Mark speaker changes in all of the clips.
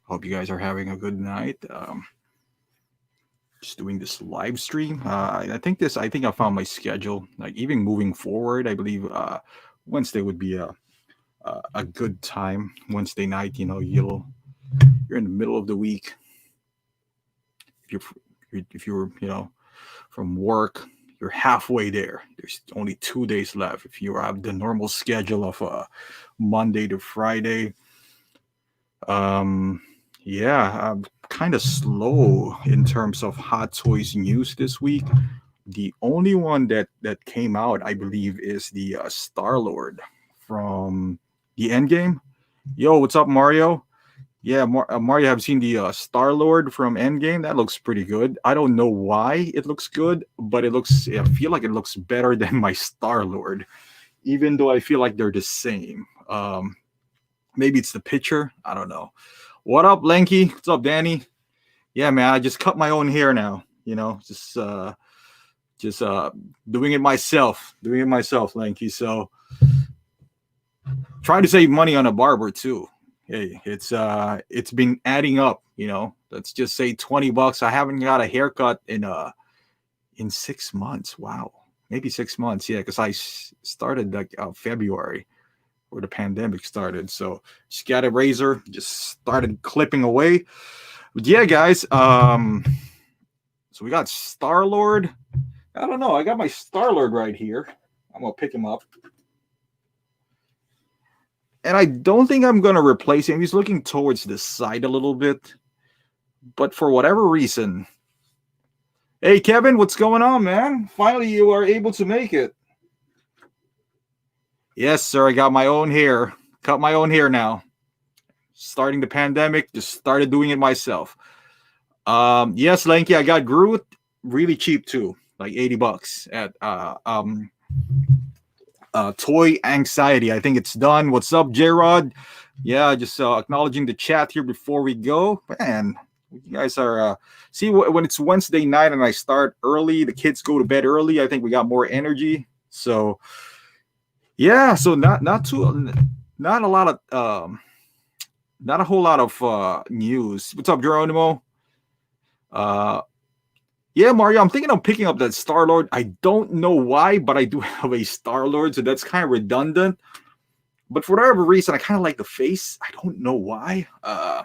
Speaker 1: Hope you guys are having a good night. Just doing this live stream. I think I found my schedule. Like even moving forward, I believe Wednesday would be a good time. Wednesday night, you're in the middle of the week. If you're from work, you're halfway there. There's only 2 days left. If you have the normal schedule of Monday to Friday, um, yeah, I'm kind of slow in terms of Hot Toys news this week. The only one that came out, I believe, is the Star Lord from the Endgame. Yo, what's up, Mario? Yeah, Mario, have seen the Star Lord from Endgame? That looks pretty good. I don't know why it looks good, but I feel like it looks better than my Star Lord, even though I feel like they're the same. Maybe it's the picture. I don't know. What up, Lanky? What's up, Danny? Yeah, man, I just cut my own hair now. Just doing it myself, Lanky. So try to save money on a barber too. Hey, it's been adding up. Let's just say $20. I haven't got a haircut in 6 months. Wow, maybe 6 months. Yeah, because started like February where the pandemic started. So just got a razor, just started clipping away. But yeah, guys. So we got Star Lord. I don't know. I got my Star Lord right here. I'm gonna pick him up. And I don't think I'm gonna replace him. He's looking towards the side a little bit. But for whatever reason. Hey Kevin, what's going on, man? Finally you are able to make it. Yes, sir. I got my own hair. Cut my own hair now. Starting the pandemic, just started doing it myself. Yes, Lanky, I got Groot really cheap too, like $80 at Toy Anxiety. I think it's done. What's up, J Rod? Yeah, just acknowledging the chat here before we go. Man, you guys are see when it's Wednesday night and I start early, the kids go to bed early. I think we got more energy. So yeah, so not a lot of not a whole lot of news. What's up, Geronimo? Uh, yeah, Mario, I'm thinking of picking up that Star Lord. I don't know why, but I do have a Star Lord, so that's kind of redundant. But for whatever reason, I kind of like the face. I don't know why. I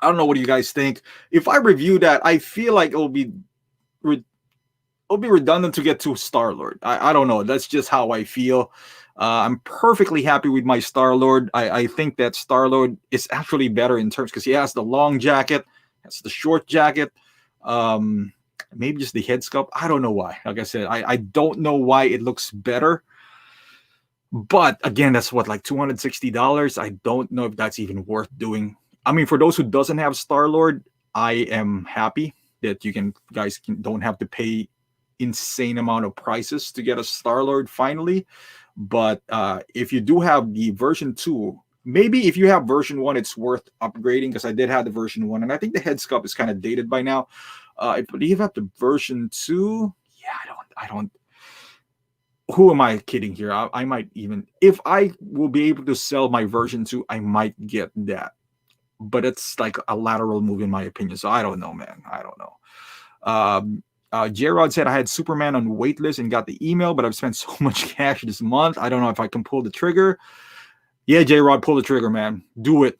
Speaker 1: don't know what you guys think. If I review that, I feel like it'll be redundant to get to Star Lord. I don't know. That's just how I feel. I'm perfectly happy with my Star Lord. I think that Star Lord is actually better in terms because he has the long jacket, has the short jacket. Maybe just the head sculpt. I don't know why. Like I said, I don't know why it looks better. But again, that's what, like $260. I don't know if that's even worth doing. I mean, for those who doesn't have Star Lord, I am happy that don't have to pay insane amount of prices to get a Star Lord finally. But if you do have the version 2, maybe if you have version 1, it's worth upgrading because I did have the version 1, and I think the head sculpt is kind of dated by now. I believe at the version 2, yeah, I don't. Who am I kidding here? I might even, if I will be able to sell my version 2, I might get that. But it's like a lateral move in my opinion. So I don't know, man. I don't know. Gerard said I had Superman on waitlist and got the email, but I've spent so much cash this month. I don't know if I can pull the trigger. Yeah, J-Rod, pull the trigger, man. Do it.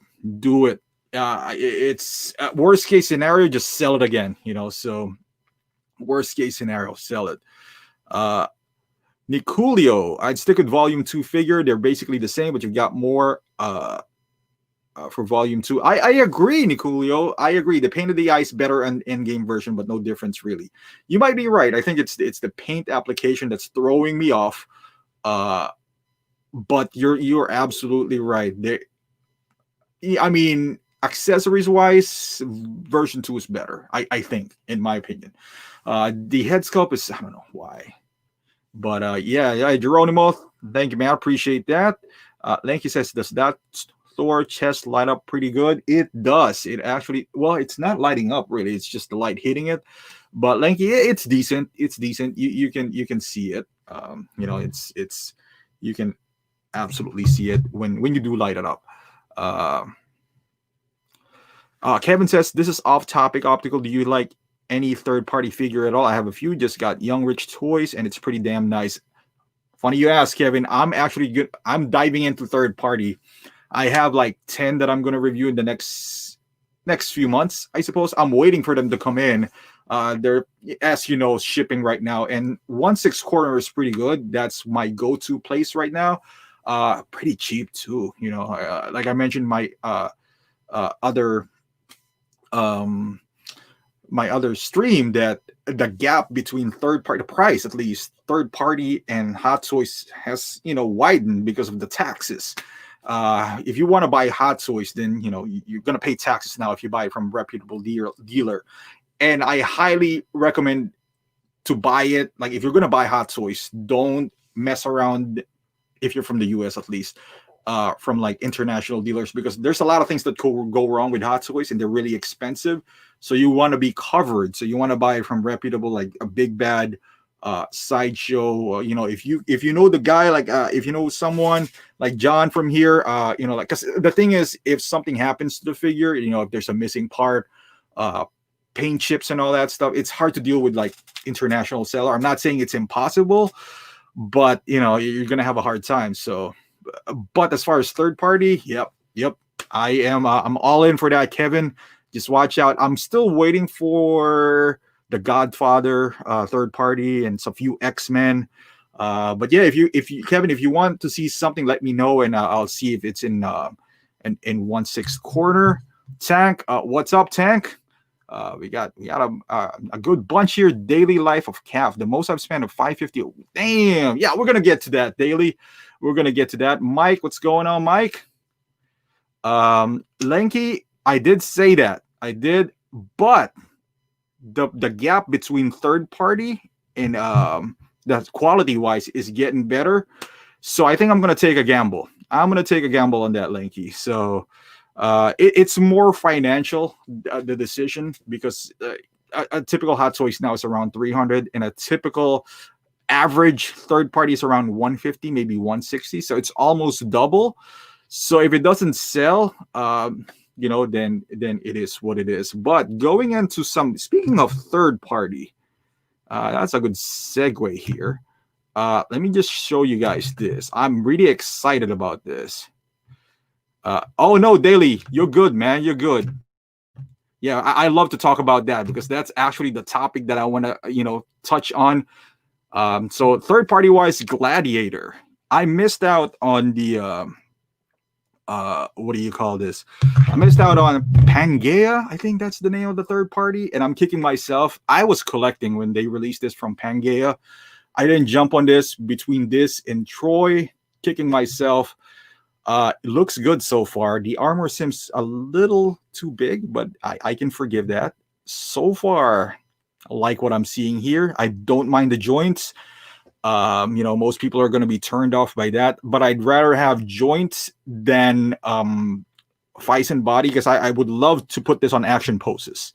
Speaker 1: It's worst case scenario, just sell it again. So worst case scenario, sell it. Niculio, I'd stick with volume 2 figure. They're basically the same, but you've got more for volume 2. I agree, Niculio. I agree. The paint of the ice better on in-game version, but no difference really. You might be right. I think it's the paint application that's throwing me off. But you're absolutely right. I mean, accessories wise, version 2 is better. I think, in my opinion. The head sculpt is, I don't know why. But yeah, Geronimo, thank you, man. I appreciate that. Lanky says, does that Thor chest light up pretty good? It does. It actually, well, it's not lighting up really. It's just the light hitting it. But Lanky, it's decent. It's decent. You can see it. It's you can absolutely see it when you do light it up. Kevin says, this is off topic optical. Do you like any third party figure at all? I have a few, just got Young Rich Toys, and it's pretty damn nice. Funny you ask, Kevin. I'm actually good. I'm diving into third party. I have like 10 that I'm going to review in the next few months, I suppose. I'm waiting for them to come in. They're, as you know, shipping right now, and 1/6 corner is pretty good. That's my go-to place right now. Pretty cheap too. Like I mentioned, other um my other stream, that the gap between third party, the price at least, third party and Hot Toys has widened because of the taxes. If you want to buy Hot Toys, then you're gonna pay taxes now if you buy it from a reputable dealer. And I highly recommend to buy it. Like, if you're gonna buy Hot Toys, don't mess around, if you're from the US at least, from like international dealers, because there's a lot of things that go wrong with Hot Toys, and they're really expensive. So you want to be covered. So you want to buy it from reputable, like a Big Bad, Sideshow. If you know the guy, like if you know someone like John from here, like, because the thing is, if something happens to the figure, if there's a missing part, paint chips and all that stuff, it's hard to deal with like international seller. I'm not saying it's impossible, but you're gonna have a hard time. So, but as far as third party, yep, I'm all in for that, Kevin. Just watch out. I'm still waiting for the Godfather third party and some few X-Men. But yeah, if you Kevin, if you want to see something, let me know, and I'll see if it's in 1/6 corner. Tank, what's up, Tank? We got a good bunch here. Daily Life of Calf. The most I've spent of 550. Damn. Yeah, we're gonna get to that daily. We're gonna get to that. Mike, what's going on, Mike? Lanky, I did say that. I did, but the gap between third party and the quality wise is getting better. So I think I'm gonna take a gamble. I'm gonna take a gamble on that, Lanky. So it's more financial, the decision, because a typical Hot Toys now is around 300, and a typical average third party is around 150, maybe 160. So it's almost double. So if it doesn't sell, then it is what it is. But going into speaking of third party, that's a good segue here. Let me just show you guys this. I'm really excited about this. Oh no, Daily, you're good, man. You're good. Yeah, I love to talk about that, because that's actually the topic that I want to, touch on. So third party wise, Gladiator. I missed out on the what do you call this? I missed out on Pangea. I think that's the name of the third party, and I'm kicking myself. I was collecting when they released this from Pangea. I didn't jump on this. Between this and Troy, kicking myself. It looks good so far. The armor seems a little too big, but I can forgive that. So far, I like what I'm seeing here. I don't mind the joints. Most people are going to be turned off by that, but I'd rather have joints than face and body, because I would love to put this on action poses.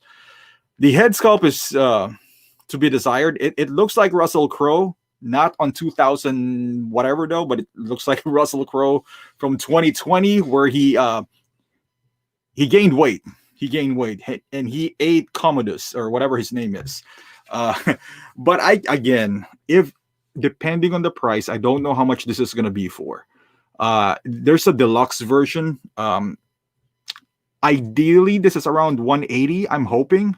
Speaker 1: The head sculpt is to be desired. It looks like Russell Crowe, not on 2000 whatever though, but it looks like Russell Crowe from 2020, where he gained weight. He gained weight, and he ate Commodus, or whatever his name is. But if depending on the price, I don't know how much this is going to be for. There's a deluxe version. Ideally, this is around 180. I'm hoping,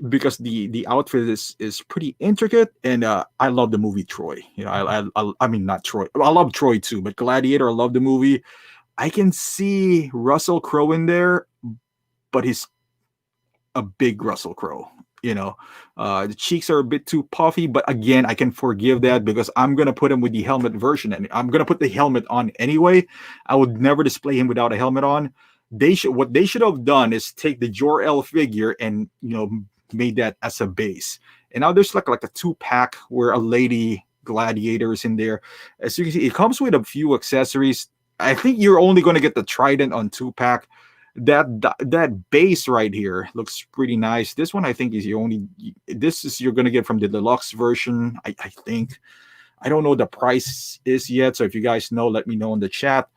Speaker 1: because the outfit is pretty intricate, and I love the movie Troy. I mean, not Troy. I love Troy too, but Gladiator, I love the movie. I can see Russell Crowe in there, but he's a big Russell Crowe. The cheeks are a bit too puffy, but again, I can forgive that, because I'm gonna put him with the helmet version, and I'm gonna put the helmet on anyway. I would never display him without a helmet on. What they should have done is take the Jor-El figure and made that as a base. And now there's like a 2-pack where a lady Gladiator is in there. As you can see, it comes with a few accessories. I think you're only going to get the Trident on 2-pack. That base right here looks pretty nice. This one, I think, is you're going to get from the deluxe version. I think. I don't know what the price is yet, so if you guys know, let me know in the chat.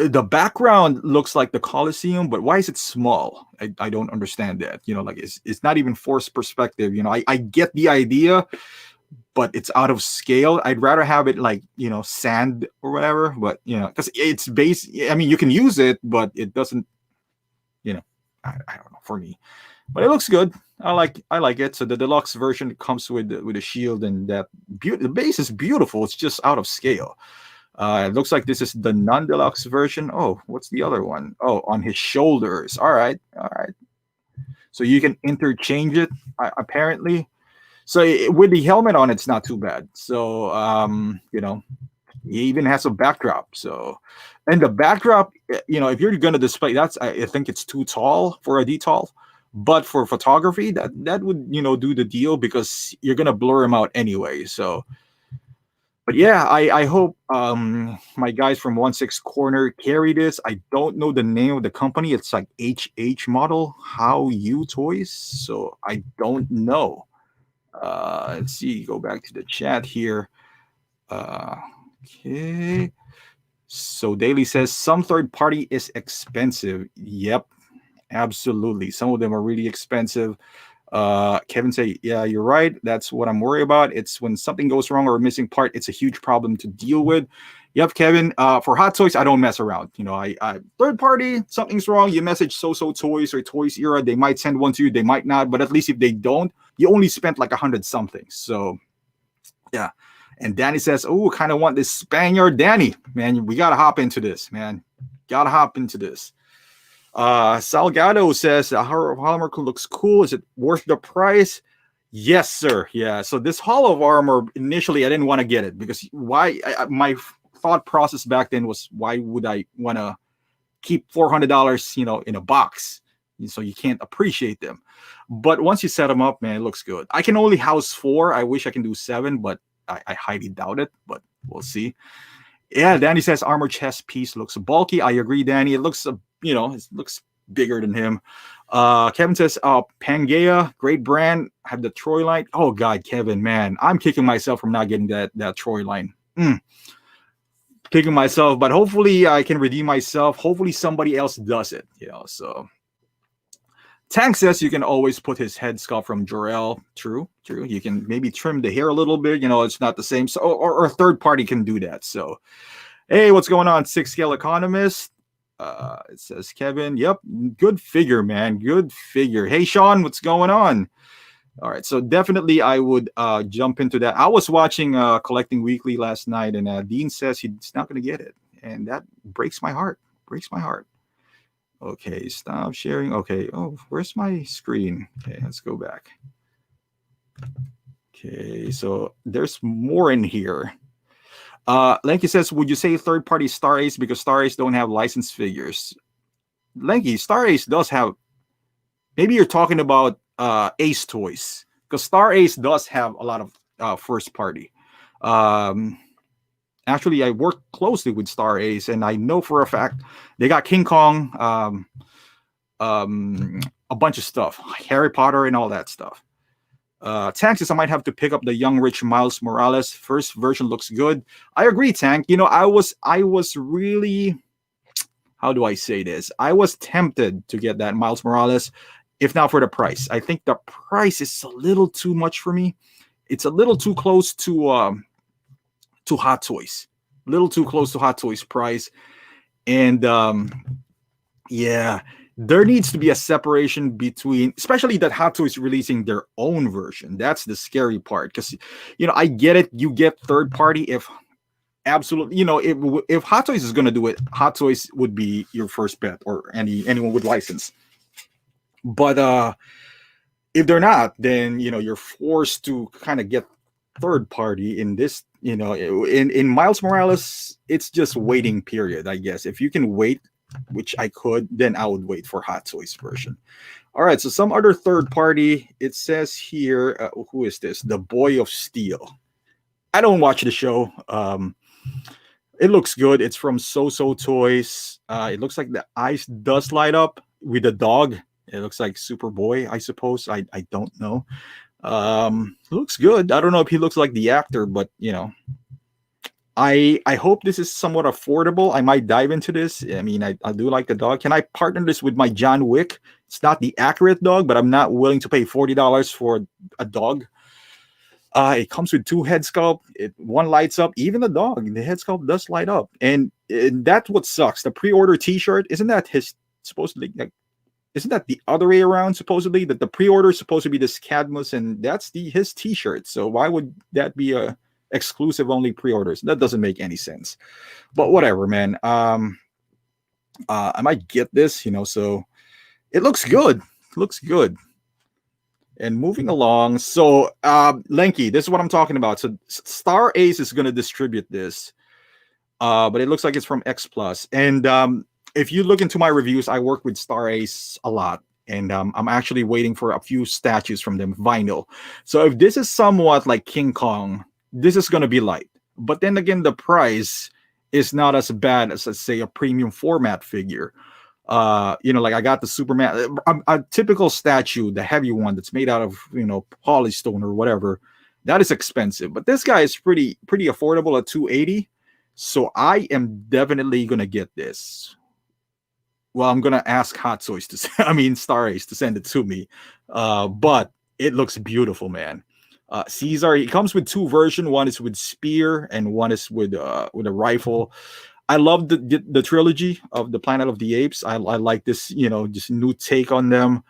Speaker 1: The background looks like the Colosseum, but why is it small? I don't understand that. Like it's not even forced perspective. I get the idea, but it's out of scale. I'd rather have it like, sand or whatever, but because it's base. I mean, you can use it, but it doesn't, you know, I don't know, for me. But it looks good. I like it. So the deluxe version comes with a shield, and the base is beautiful. It's just out of scale. It looks like this is the non-deluxe version. Oh, what's the other one? Oh, on his shoulders. All right, all right. So you can interchange it apparently. So with the helmet on, it's not too bad. So he even has a backdrop. So, and the backdrop, if you're gonna display, I think it's too tall for a detail. But for photography, that would do the deal because you're gonna blur him out anyway. So, but yeah, I hope my guys from 1/6 Corner carry this. I don't know the name of the company. It's like HH model, How You Toys. So I don't know. Let's see. Go back to the chat here. Okay. So Daily says some third party is expensive. Yep, absolutely. Some of them are really expensive. Kevin say, yeah, you're right. That's what I'm worried about. It's when something goes wrong or a missing part, it's a huge problem to deal with. Yep, Kevin. For Hot Toys, I don't mess around. I third party, something's wrong. You message So Toys or Toys Era. They might send one to you. They might not. But at least if they don't, you only spent like 100 something. So yeah. And Danny says, oh, kind of want this Spaniard. Danny, man, we got to hop into this, man. Got to hop into this. Salgado says, Armor looks cool. Is it worth the price? Yes, sir. Yeah. So this Hall of Armor, initially, I didn't want to get it because my thought process back then was, why would I want to keep $400, in a box? So you can't appreciate them. But once you set them up, man, it looks good. I can only house 4. I wish I can do 7, but I highly doubt it, but we'll see. Yeah, Danny says armor chest piece looks bulky. I agree, Danny. It looks, it looks bigger than him. Kevin says, Pangea, great brand. Have the Troy line. Oh God, Kevin, man, I'm kicking myself from not getting that Troy line. Kicking myself, but hopefully I can redeem myself. Hopefully somebody else does it. So. Tank says you can always put his head sculpt from Jor-El. True. You can maybe trim the hair a little bit. It's not the same. So, or a third party can do that. So, hey, what's going on? 6 Scale Economist. It says Kevin. Yep, good figure, man. Good figure. Hey, Sean, what's going on? All right, so definitely I would jump into that. I was watching Collecting Weekly last night, and Dean says he's not going to get it, and that breaks my heart. Okay, stop sharing. Okay, where's my screen? Okay, let's go back. Okay, so there's more in here. Lanky says, would you say third-party Star Ace because Star Ace don't have licensed figures? Lanky, Star Ace does have. Maybe you're talking about Ace Toys because Star Ace does have a lot of first-party. Actually, I work closely with Star Ace, and I know for a fact they got King Kong, a bunch of stuff, Harry Potter, and all that stuff. Tank says I might have to pick up the Young Rich Miles Morales. First version looks good. I agree, Tank. I was really, how do I say this? I was tempted to get that Miles Morales, if not for the price. I think the price is a little too much for me. It's a little too close to Hot Toys, a little too close to Hot Toys price. And yeah, there needs to be a separation between, especially that Hot Toys releasing their own version. That's the scary part because, I get it. You get third party if absolutely, if Hot Toys is going to do it, Hot Toys would be your first bet or anyone with license. But if they're not, then, you're forced to kind of get third party in this, in Miles Morales, it's just waiting period, I guess. If you can wait, which I could, then I would wait for Hot Toys version. All right, so some other third party. It says here, who is this? The Boy of Steel. I don't watch the show. It looks good. It's from So Toys. It looks like the eyes does light up with the dog. It looks like Superboy, I suppose. I don't know. Looks good. I don't know if he looks like the actor, but I hope this is somewhat affordable. I might dive into this. I mean, I do like the dog. Can I partner this with my John Wick? It's not the accurate dog, but I'm not willing to pay $40 for a dog. It comes with two head sculpt. One lights up. Even the dog, the head sculpt does light up, and that's what sucks. The pre-order T-shirt, isn't that his supposedly like? Isn't that the other way around? Supposedly that the pre-order is supposed to be this Cadmus, and that's his T-shirt. So why would that be a exclusive only pre-orders? That doesn't make any sense. But whatever, man. I might get this, so it looks good. Looks good. And moving along, so Lenky, this is what I'm talking about. So Star Ace is going to distribute this, but it looks like it's from X Plus. And if you look into my reviews, I work with Star Ace a lot, and I'm actually waiting for a few statues from them, vinyl. So if this is somewhat like King Kong, this is going to be light. But then again, the price is not as bad as, let's say, a premium format figure. Like I got the Superman, a typical statue, the heavy one that's made out of, polystone or whatever. That is expensive, but this guy is pretty affordable at 280. So I am definitely gonna get this. Well, I'm gonna ask Hot Toys Star Ace to send it to me. But it looks beautiful, man. Caesar, he comes with two versions. One is with spear, and one is with a rifle. I love the trilogy of the Planet of the Apes. I like this, just new take on them.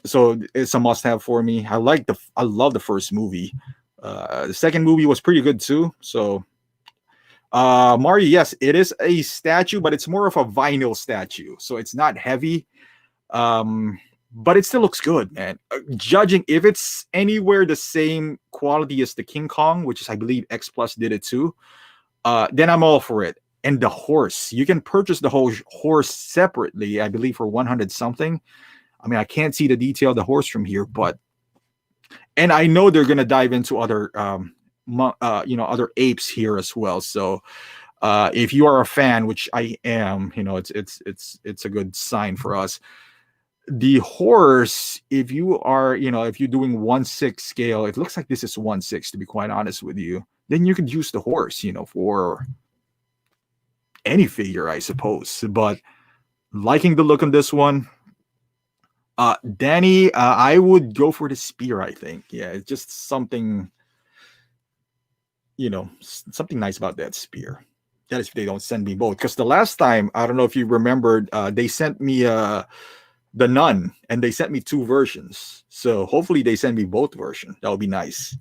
Speaker 1: So it's a must-have for me. I love the first movie. The second movie was pretty good too. So Mario, yes, it is a statue, but it's more of a vinyl statue. So it's not heavy. But it still looks good, man. Judging if it's anywhere the same quality as the King Kong, which is I believe X Plus did it too. Then I'm all for it. And the horse, you can purchase the whole horse separately, I believe, for 100 something. I mean, I can't see the detail of the horse from here, and I know they're gonna dive into other, other apes here as well. So, if you are a fan, which I am, it's a good sign for us. The horse, if you are, if you're doing 1/6 scale, it looks like this is 1/6, to be quite honest with you. Then you could use the horse, for any figure, I suppose. But liking the look on this one. Danny, I would go for the spear, I think. Yeah, it's just something, something nice about that spear. That is if they don't send me both. Because the last time, I don't know if you remembered, they sent me the Nun, and they sent me two versions. So hopefully they send me both versions. That would be nice.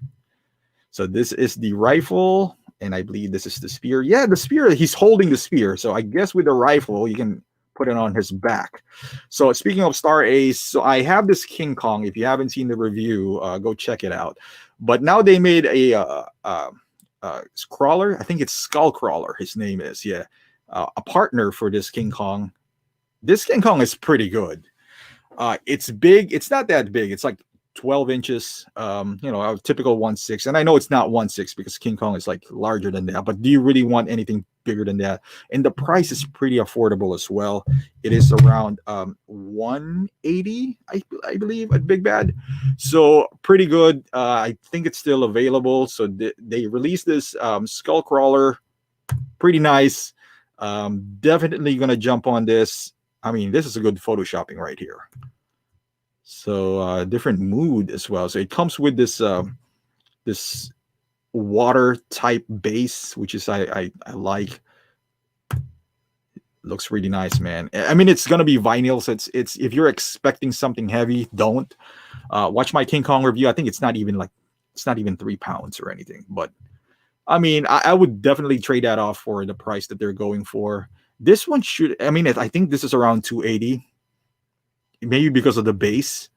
Speaker 1: So this is the rifle, and I believe this is the spear. Yeah, the spear, he's holding the spear. So I guess with the rifle, you can put it on his back. So speaking of Star Ace, so I have this King Kong. If you haven't seen the review, go check it out. But now they made a crawler. I think it's Skull Crawler, his name is. Yeah. A partner for this King Kong. This King Kong is pretty good. It's big. It's not that big. It's like 12 inches, a typical 1/6. And I know it's not 1/6 because King Kong is like larger than that, but do you really want anything bigger than that? And the price is pretty affordable as well. It is around 180, I believe, at Big Bad. So pretty good. I think it's still available. So they released this Skull Crawler. Pretty nice. Definitely gonna jump on this. I mean, this is a good photoshopping right here. So different mood as well. So it comes with this this water type base, which is I like. Looks really nice, man. I mean, it's gonna be vinyl, so it's if you're expecting something heavy, don't watch my King Kong review. I think it's not even 3 pounds or anything. But I mean, I would definitely trade that off for the price that they're going for. This one should. I mean, I think this is around 280. Maybe because of the base,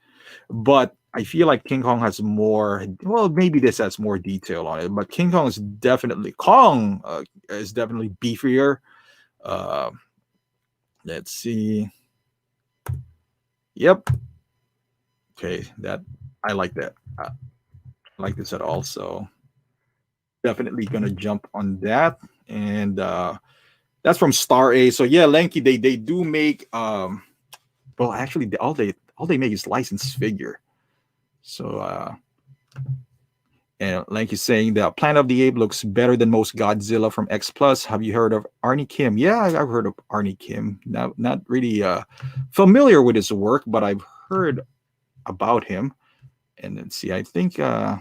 Speaker 1: but I feel like King Kong has more. Well, maybe this has more detail on it, but King Kong is definitely beefier. Let's see. Yep. Okay, that I like that. I like this at all. So definitely gonna jump on that, and that's from Star A. So yeah, Lanky, they do make well, actually, all they make is licensed figure. So And like you're saying, the Planet of the Apes looks better than most Godzilla from X Plus. Have you heard of Arnie Kim? Yeah, I've heard of Arnie Kim. Not really familiar with his work, but I've heard about him. And then see, I think yeah,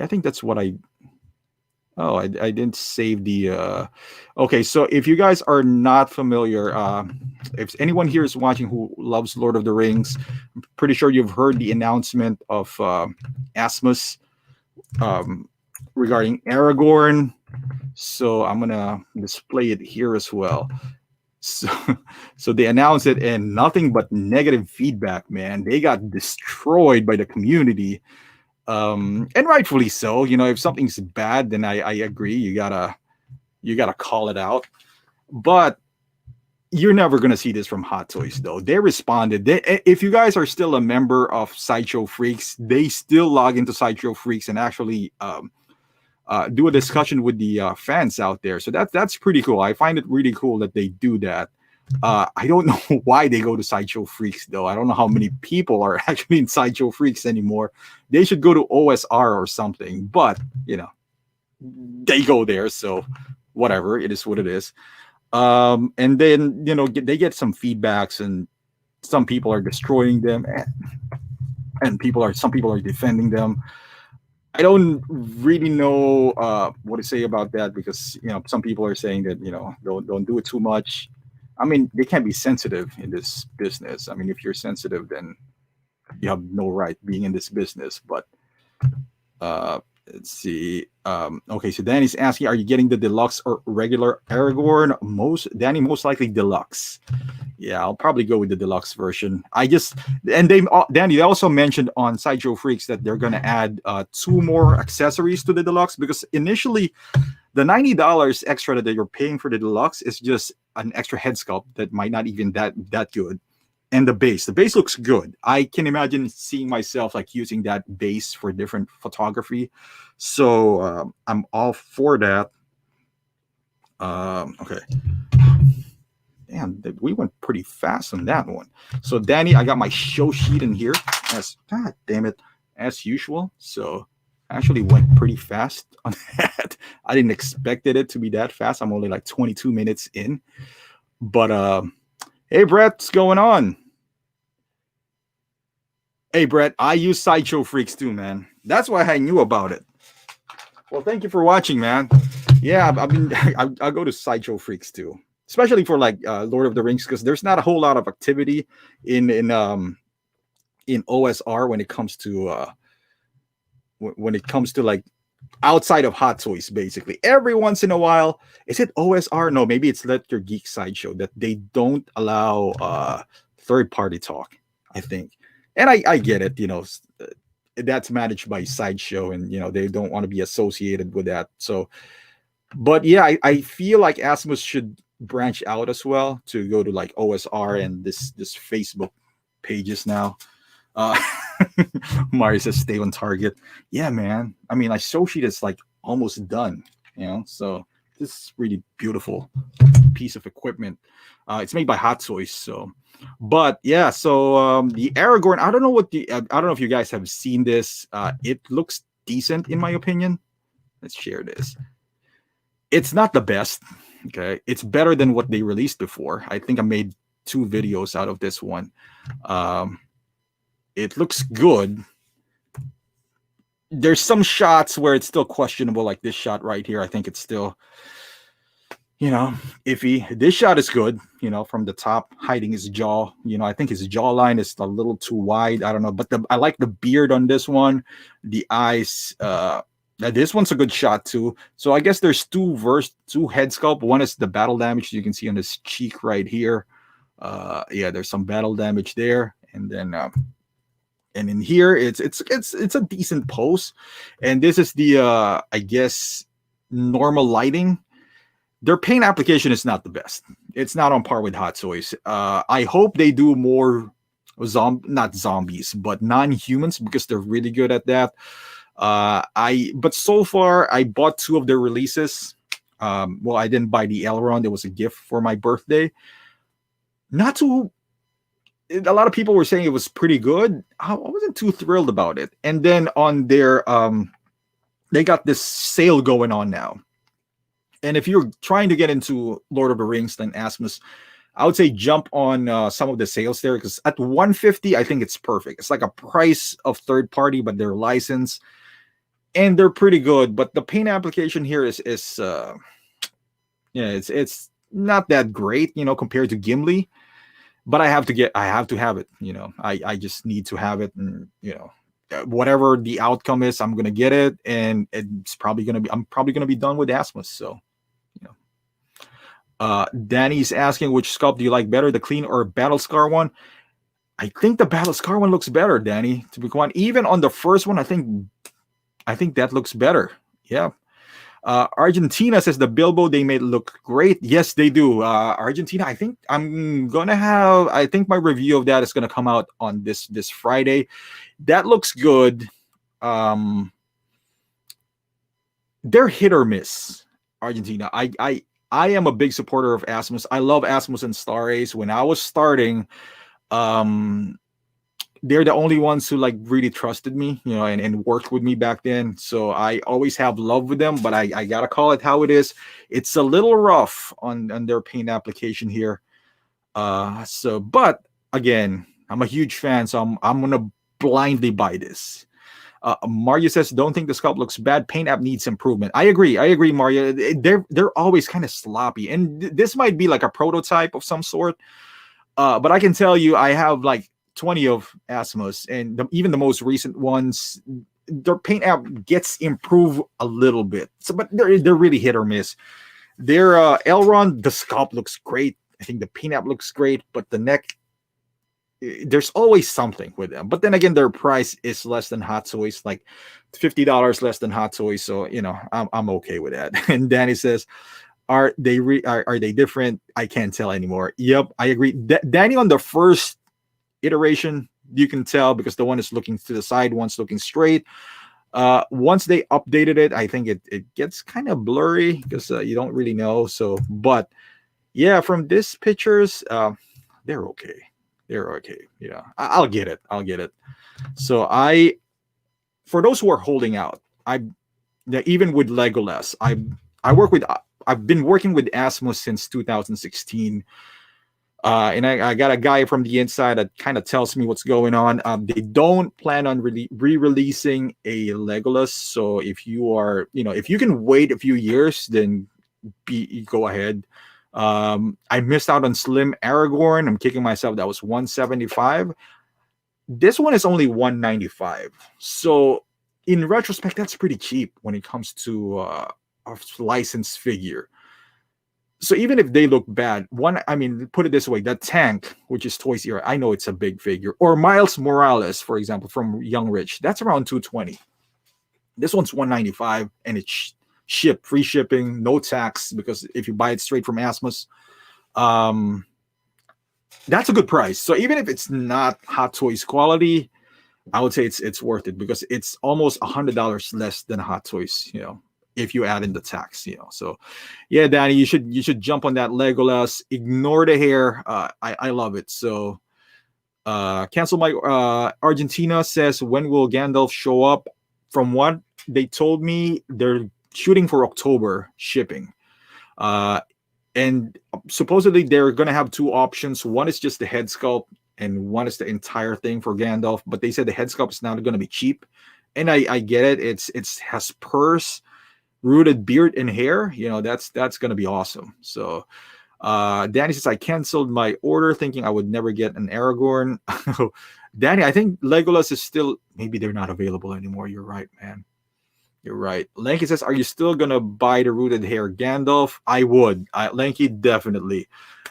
Speaker 1: I think that's what I. Oh, I didn't save the. Okay, so if you guys are not familiar, if anyone here is watching who loves Lord of the Rings, I'm pretty sure you've heard the announcement of Asmus um, regarding Aragorn. So I'm gonna display it here as well. So, so they announced it, and nothing but negative feedback. Man, they got destroyed by the community, and rightfully so. You know, if something's bad, then I agree. You gotta call it out. But you're never gonna see this from Hot Toys, though. They responded. If you guys are still a member of Sideshow Freaks, they still log into Sideshow Freaks and actually do a discussion with the fans out there. So that's pretty cool. I find it really cool that they do that. I don't know why they go to Sideshow Freaks, though. I don't know how many people are actually in Sideshow Freaks anymore. They should go to OSR or something, but you know, they go there. So whatever, it is what it is. And then you know, they get some feedbacks, and some people are destroying them, and some people are defending them. I don't really know what to say about that, because you know some people are saying that, you know, don't do it too much. I mean, they can't be sensitive in this business. I mean, if you're sensitive, then you have no right being in this business. But uh, let's see. Okay, so Danny's asking, are you getting the deluxe or regular Aragorn? Most likely deluxe. Yeah, I'll probably go with the deluxe version. And Danny, they also mentioned on Sideshow Freaks that they're gonna add two more accessories to the deluxe, because initially the $90 extra that you're paying for the deluxe is just an extra head sculpt that might not even that good. And the base looks good. I can imagine seeing myself like using that base for different photography. So I'm all for that. Okay. Damn, we went pretty fast on that one. So Danny, I got my show sheet in here, as god damn it, as usual. So actually went pretty fast on that. I didn't expect it to be that fast. I'm only like 22 minutes in. But hey Brett, what's going on? Hey Brett, I use Sideshow Freaks too, man. That's why I knew about it. Well, thank you for watching, man. Yeah, I've been I go to Sideshow Freaks too, especially for like Lord of the Rings, because there's not a whole lot of activity in OSR when it comes to like outside of Hot Toys. Basically, every once in a while, is it OSR? No, maybe it's Let Your Geek Sideshow that they don't allow third party talk, I think. And I get it, you know, that's managed by Sideshow, and you know they don't want to be associated with that. So, but yeah, I feel like Asmus should branch out as well to go to like OSR and this Facebook pages now. Uh, Mario says stay on target. Yeah, man. I mean, like show sheet is like almost done, you know. So this is really beautiful piece of equipment. It's made by Hot Toys, so. But yeah, so the Aragorn. I don't know I don't know if you guys have seen this. It looks decent in my opinion. Let's share this. It's not the best. Okay, it's better than what they released before. I think I made 2 videos out of this one. It looks good. There's some shots where it's still questionable, like this shot right here. I think it's still, you know, iffy. This shot is good, you know, from the top, hiding his jaw. You know, I think his jawline is a little too wide. I don't know, but I like the beard on this one. The eyes. This one's a good shot too. So I guess there's two head sculpt. One is the battle damage you can see on his cheek right here. Yeah, there's some battle damage there, and then. And in here, it's a decent pose, and this is the I guess normal lighting. Their paint application is not the best. It's not on par with Hot Toys. I hope they do more not zombies, but non-humans, because they're really good at that. But so far I bought 2 of their releases. Well, I didn't buy the Elrond. It was a gift for my birthday. Not too. A lot of people were saying it was pretty good. I wasn't too thrilled about it. And then on their they got this sale going on now. And if you're trying to get into Lord of the Rings, then Asmus, I would say jump on some of the sales there, because at 150, I think it's perfect. It's like a price of third party, but they're licensed and they're pretty good. But the paint application here is yeah, it's not that great, compared to Gimli. But I have to have it. I just need to have it, and whatever the outcome is, I'm gonna get it, and I'm probably gonna be done with Asmus. So, you Danny's asking, which sculpt do you like better, the clean or battle scar one? I think the battle scar one looks better, Danny. To be quite, even on the first one, I think that looks better. Yeah. Argentina says the Bilbo they made look great. Yes, they do. Argentina, I think I think my review of that is gonna come out on this Friday. That looks good. They're hit or miss. Argentina. I am a big supporter of Asmus. I love Asmus and Star Ace. When I was starting, they're the only ones who like really trusted me, and worked with me back then. So I always have love with them, but I gotta call it how it is. It's a little rough on their paint application here. But again, I'm a huge fan, so I'm gonna blindly buy this. Mario says, don't think the sculpt looks bad. Paint app needs improvement. I agree, Mario. They're always kind of sloppy, and this might be like a prototype of some sort. But I can tell you, I have like 20 of Asmus, and even the most recent ones, their paint app gets improved a little bit. So, but they're really hit or miss. Their Elrond, the sculpt looks great. I think the paint app looks great, but the neck, there's always something with them. But then again, their price is less than Hot Toys, like $50 less than Hot Toys. So I'm okay with that. And Danny says, are they different? I can't tell anymore. Yep, I agree. Danny, on the first iteration, you can tell, because the one is looking to the side, one's looking straight. Once they updated it, I think it gets kind of blurry, because you don't really know. So, but yeah, from this pictures, they're okay. Yeah, I'll get it. So for those who are holding out, even with Legolas, I've been working with Asmus since 2016. And I got a guy from the inside that kind of tells me what's going on. They don't plan on re-releasing a Legolas. So if you can wait a few years, then go ahead. I missed out on Slim Aragorn. I'm kicking myself. That was $175. This one is only $195. So in retrospect, that's pretty cheap when it comes to a licensed figure. So even if they look bad, put it this way, that tank, which is Toys Era, I know it's a big figure. Or Miles Morales, for example, from Young Rich, that's around $220. This one's $195, and it's free shipping, no tax, because if you buy it straight from Asmus, that's a good price. So even if it's not Hot Toys quality, I would say it's worth it, because it's almost $100 less than Hot Toys, if you add in the tax. So yeah, Danny, you should jump on that Legolas. Ignore the hair. I love it. So cancel my Argentina says, when will Gandalf show up? From what they told me, they're shooting for October shipping, and supposedly they're gonna have two options. One is just the head sculpt, and one is the entire thing for Gandalf. But they said the head sculpt is not gonna be cheap, and I get it. It has purse, rooted beard, and hair. That's gonna be awesome. So Danny says, I canceled my order thinking I would never get an Aragorn. Danny, I think Legolas is still, maybe they're not available anymore. You're right, man. You're right. Lanky says, are you still gonna buy the rooted hair Gandalf? I would. Lanky, definitely.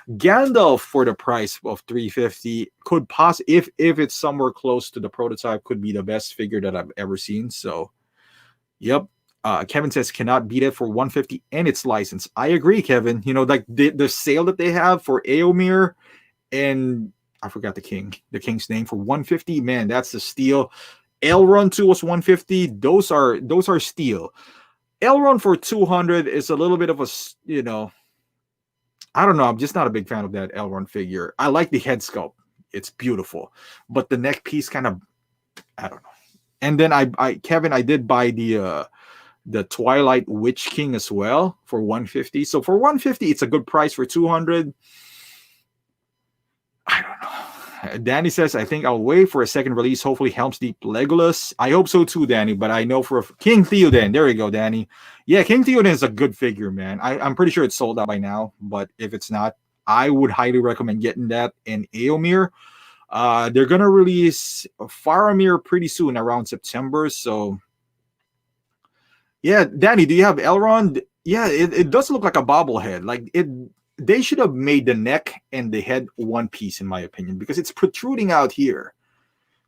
Speaker 1: Gandalf for the price of $350 could if it's somewhere close to the prototype, could be the best figure that I've ever seen. So yep. Kevin says, cannot beat it for $150, and it's licensed. I agree, Kevin. Like the sale that they have for Eomer, and I forgot the king's name, for $150. Man, that's a steal. Elrond 2 was $150. Those are steal. Elrond for $200 is a little bit of a, I don't know. I'm just not a big fan of that Elrond figure. I like the head sculpt. It's beautiful. But the neck piece kind of, I don't know. And then Kevin, I did buy the the Twilight Witch King as well for 150. So for 150, it's a good price. For 200, I don't know. Danny says, I think I'll wait for a second release. Hopefully, Helm's Deep Legolas. I hope so too, Danny. But I know for King Theoden. There you go, Danny. Yeah, King Theoden is a good figure, man. I'm pretty sure it's sold out by now. But if it's not, I would highly recommend getting that in Eomir. They're gonna release Faramir pretty soon, around September. So, yeah, Danny, do you have Elrond? Yeah, it does look like a bobblehead. Like it, they should have made the neck and the head one piece, in my opinion, because it's protruding out here.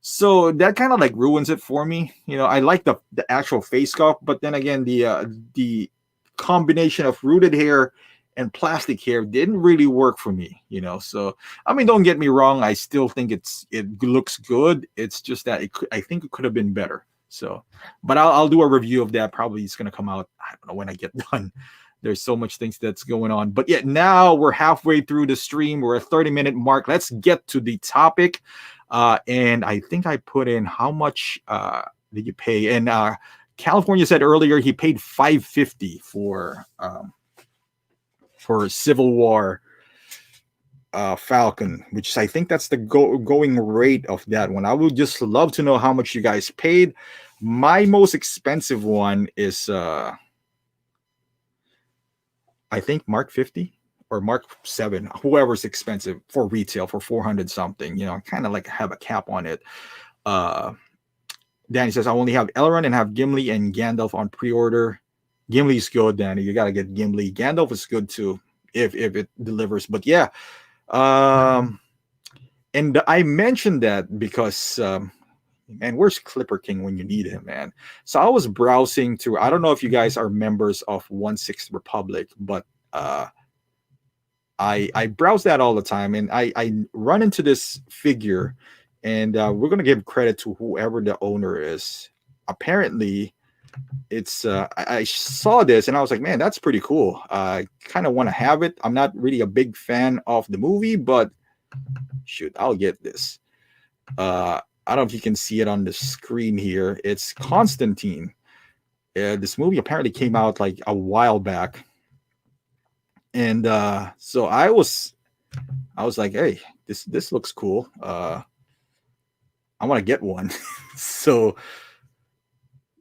Speaker 1: So that kind of like ruins it for me. You know, I like the actual face sculpt, but then again, the combination of rooted hair and plastic hair didn't really work for me. You know, so I mean, don't get me wrong, I still think it looks good. It's just that I think it could have been better. So, but I'll do a review of that. Probably it's gonna come out. I don't know when I get done. There's so much things that's going on. But yet now we're halfway through the stream. We're at 30-minute mark. Let's get to the topic. And I think I put in how much did you pay? And California said earlier he paid $550 for Civil War Falcon, which I think that's the going rate of that one. I would just love to know how much you guys paid. My most expensive one is I think Mark 50 or Mark 7, whoever's expensive for retail for 400 something. You know, I kind of like have a cap on it. Danny says, I only have Elrond and have Gimli and Gandalf on pre-order. Gimli's good, Danny. You got to get Gimli. Gandalf is good too if it delivers. But yeah. And I mentioned that because man, where's Clipper King when you need him, man? So I was browsing through. I don't know if you guys are members of 1/6 Republic, but I browse that all the time, and I run into this figure, and we're gonna give credit to whoever the owner is. Apparently, it's I saw this and I was like, man, that's pretty cool. I kind of want to have it. I'm not really a big fan of the movie, but shoot, I'll get this. I don't know if you can see it on the screen here. It's Constantine. This movie apparently came out like a while back. And so I was like, hey, this looks cool. I want to get one. So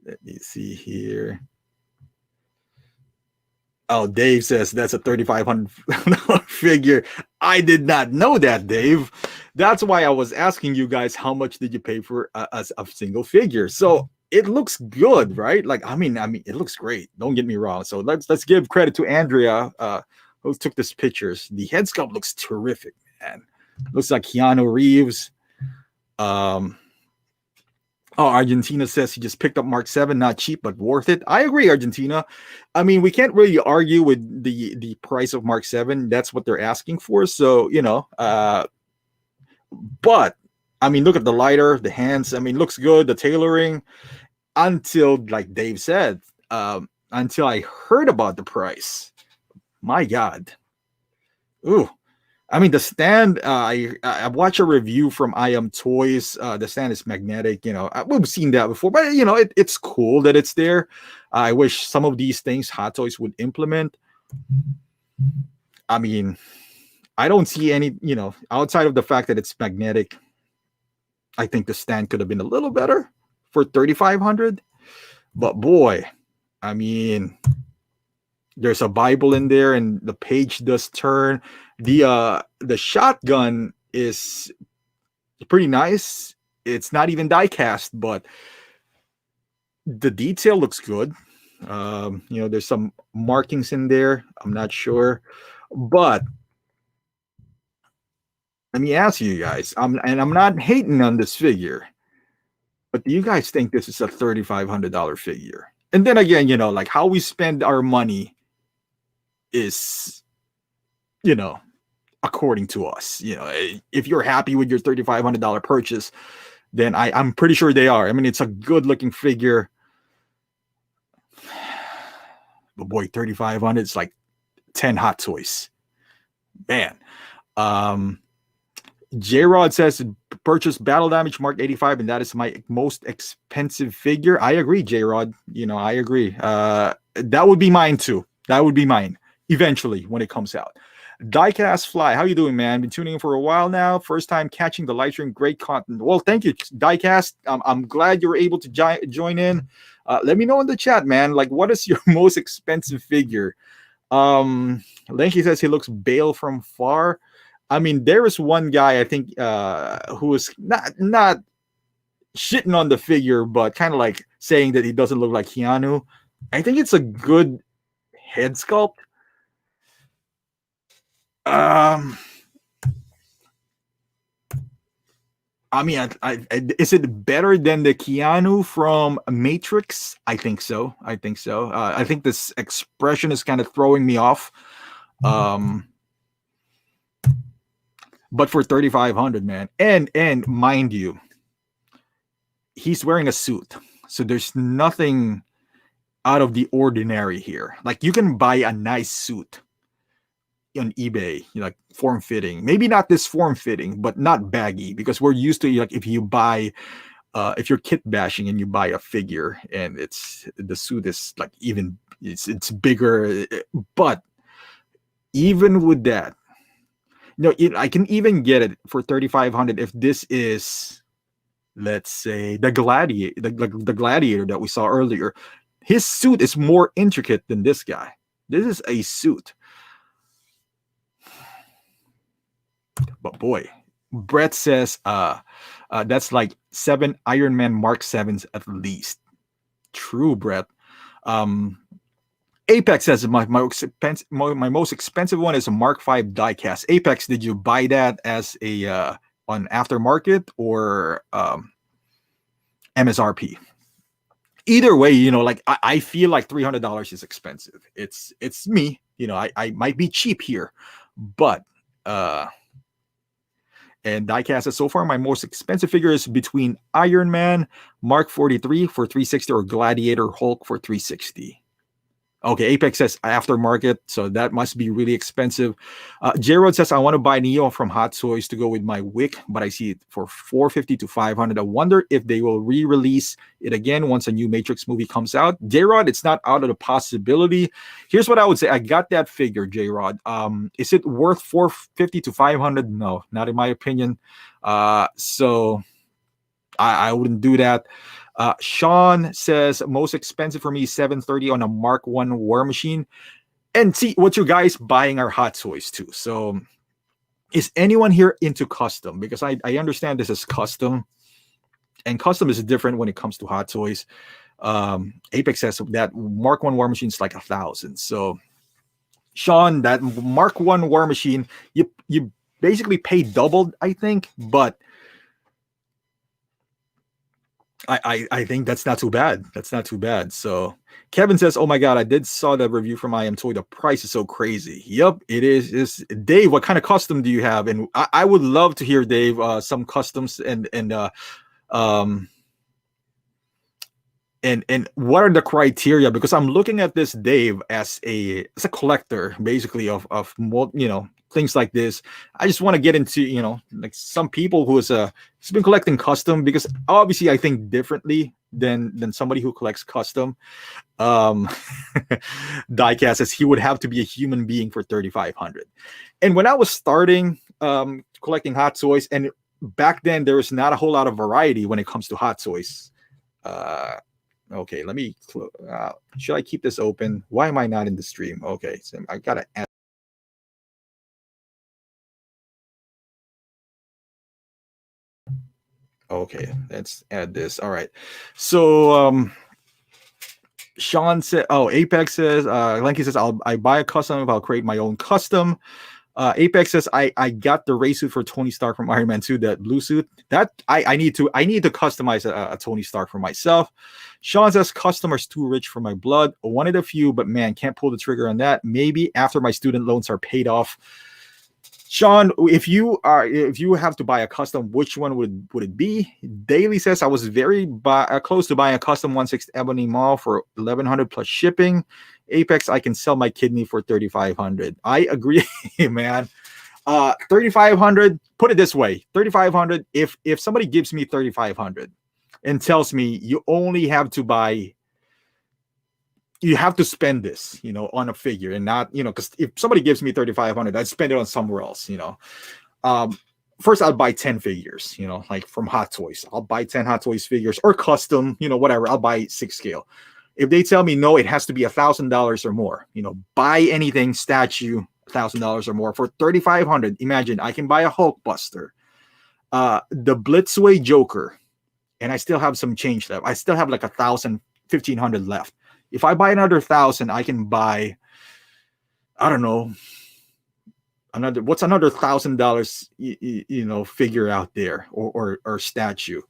Speaker 1: let me see here. Oh, Dave says that's a $3,500 figure. I did not know that, Dave. That's why I was asking you guys how much did you pay for a single figure. So it looks good, right? Like I mean, it looks great. Don't get me wrong. So let's give credit to Andrea, who took this pictures. The head sculpt looks terrific, man. Looks like Keanu Reeves. Oh, Argentina says he just picked up Mark 7, not cheap, but worth it. I agree, Argentina. I mean, we can't really argue with the price of Mark 7. That's what they're asking for. So, you know, but I mean, look at the lighter, the hands. I mean, looks good, the tailoring, until, like Dave said, until I heard about the price. My God. Ooh. I mean, the stand, I watched a review from I Am Toys. The stand is magnetic. You know, we've seen that before, but, you know, it's cool that it's there. I wish some of these things Hot Toys would implement. I mean, I don't see any, you know, outside of the fact that it's magnetic. I think the stand could have been a little better for $3,500. But boy, I mean, there's a Bible in there, and the page does turn. The shotgun is pretty nice. It's not even die cast, but the detail looks good. You know, there's some markings in there. I'm not sure, but let me ask you guys. I'm not hating on this figure, but do you guys think this is a $3,500 figure? And then again, you know, like how we spend our money is, you know, according to us. You know, if you're happy with your $3,500 purchase, then I'm pretty sure they are. I mean, it's a good looking figure, but boy, $3,500, it's like 10 Hot Toys, man. J-Rod says purchased Battle Damage Mark 85, and that is my most expensive figure. I agree, J-Rod. I agree. That would be mine too. That would be mine eventually when it comes out. Diecast Fly, how you doing, man? Been tuning in for a while now. First time catching the live stream. Great content. Well, thank you, Diecast. I'm glad you were able to join in. Let me know in the chat, man. Like, what is your most expensive figure? Lanky says he looks Bale from far. I mean, there is one guy I think who is not shitting on the figure, but kind of like saying that he doesn't look like Keanu. I think it's a good head sculpt. I mean, is it better than the Keanu from Matrix? I think so. I think this expression is kind of throwing me off. But for 3,500, man, and mind you, he's wearing a suit, so there's nothing out of the ordinary here. Like, you can buy a nice suit on eBay, like form fitting, maybe not this form fitting, but not baggy, because we're used to, like, if you buy if you're kit bashing and you buy a figure and the suit is like even it's bigger, but even with that, I can even get it for 3,500 if this is, let's say, the Gladiator, the Gladiator that we saw earlier. His suit is more intricate than this guy. This is a suit. But boy, Brett says that's like 7 Iron Man Mark 7s at least. True, Brett. Apex says my most expensive one is a Mark 5 diecast. Apex, did you buy that as a on aftermarket or MSRP? Either way, like I feel like $300 is expensive. It's me, I might be cheap here, but and diecast says, so far my most expensive figure is between Iron Man Mark 43 for 360 or Gladiator Hulk for 360. Okay, Apex says aftermarket, so that must be really expensive. J-Rod says, I want to buy Neo from Hot Toys to go with my Wick, but I see it for $450 to $500. I wonder if they will re-release it again once a new Matrix movie comes out. J-Rod, it's not out of the possibility. Here's what I would say. I got that figure, J-Rod. Is it worth $450 to $500? No, not in my opinion. So I wouldn't do that. Sean says most expensive for me $730 on a Mark 1 War Machine. And see, what you guys buying are Hot Toys too. So is anyone here into custom? Because I understand this is custom, and custom is different when it comes to Hot Toys. Apex says that Mark 1 War Machine is like $1,000. So Sean, that Mark 1 War Machine, you basically pay doubled, I think, but I think that's not too bad. That's not too bad. So Kevin says, oh my God, I did saw the review from I Am Toy. The price is so crazy. Yep, it is. Dave, what kind of custom do you have? And I would love to hear, Dave, some customs and what are the criteria? Because I'm looking at this, Dave, as a collector, basically, of things like this. I just want to get into, like some people who's been collecting custom, because obviously I think differently than somebody who collects custom. Diecast says he would have to be a human being for 3,500. And when I was starting collecting Hot Toys, and back then there was not a whole lot of variety when it comes to Hot Toys. Okay, let me should I keep this open? Why am I not in the stream? Okay, so I gotta add. Okay, let's add this. All right. So Sean said, Apex says, Lenky says, I buy a custom if I'll create my own custom. Apex says, I got the race suit for Tony Stark from Iron Man 2, that blue suit. That I need to customize a Tony Stark for myself. Sean says, customers too rich for my blood. Wanted a few, but man, can't pull the trigger on that. Maybe after my student loans are paid off. Sean, if you have to buy a custom, which one would it be? Daily says, I was very close to buying a custom 1/6 Ebony Maw for $1,100 plus shipping. Apex, I can sell my kidney for $3,500. I agree, man. $3,500. Put it this way, 3,500. If somebody gives me 3,500 and tells me you only have to buy, you have to spend this, on a figure and not, because if somebody gives me 3,500, I'd spend it on somewhere else, First, I'll buy 10 figures, like from Hot Toys. I'll buy 10 Hot Toys figures or custom, whatever. I'll buy 6 scale. If they tell me no, it has to be $1,000 or more, buy anything statue, $1,000 or more for 3,500. Imagine I can buy a Hulkbuster, the Blitzway Joker, and I still have some change left. I still have like 1,000, 1,500 left. If I buy another 1,000, I can buy, I don't know, what's another $1,000 figure out there or statue.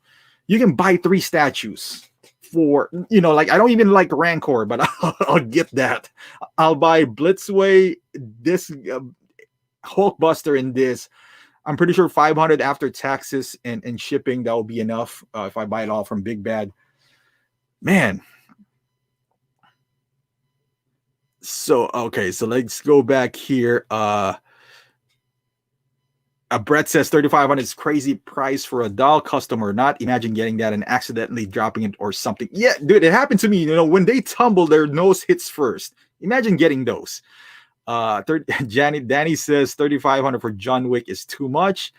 Speaker 1: You can buy 3 statues for, like, I don't even like Rancor, but I'll get that. I'll buy Blitzway, this Hulkbuster, and this. I'm pretty sure 500 after taxes and shipping, that will be enough if I buy it all from Big Bad. Man. So, okay, so let's go back here. Brett says 3,500 is crazy price for a doll, custom or not. Imagine getting that and accidentally dropping it or something. Yeah, dude, it happened to me. When they tumble, their nose hits first. Imagine getting those. Danny says 3,500 for John Wick is too much.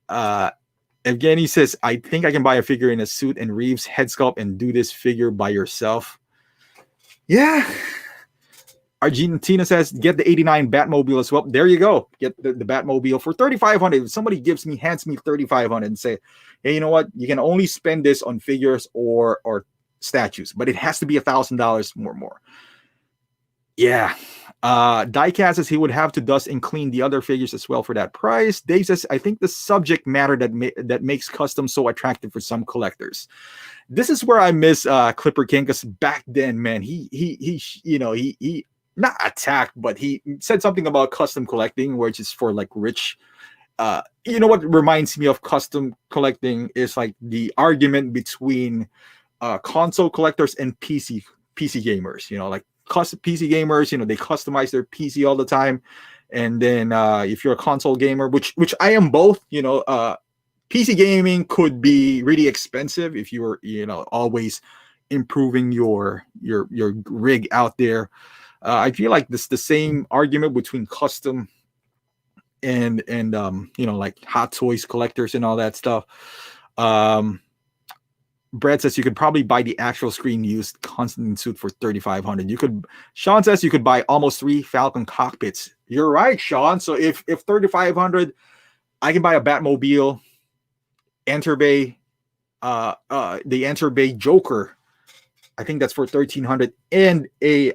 Speaker 1: Evgeny says, I think I can buy a figure in a suit and Reeves head sculpt and do this figure by yourself. Yeah. Argentina says, get the 89 Batmobile as well. There you go. Get the Batmobile for 3,500. If somebody hands me 3,500 and say, hey, you know what? You can only spend this on figures or statues, but it has to be $1,000 more. Yeah. Diecast says he would have to dust and clean the other figures as well for that price. Dave says, I think the subject matter that makes custom so attractive for some collectors. This is where I miss Clipper King, because back then, man, he not attacked, but he said something about custom collecting, which is for like rich. What reminds me of custom collecting is like the argument between console collectors and PC gamers. Like custom PC gamers, they customize their PC all the time, and then if you're a console gamer, which I am both, PC gaming could be really expensive if you're always improving your rig out there. I feel like this the same argument between custom and like Hot Toys collectors and all that stuff. Brad says you could probably buy the actual screen used Constantine suit for 3,500. Sean says you could buy almost 3 Falcon cockpits. You're right, Sean. So if 3,500, I can buy a Batmobile, Enterbay, the Enterbay Joker. I think that's for 1,300, and a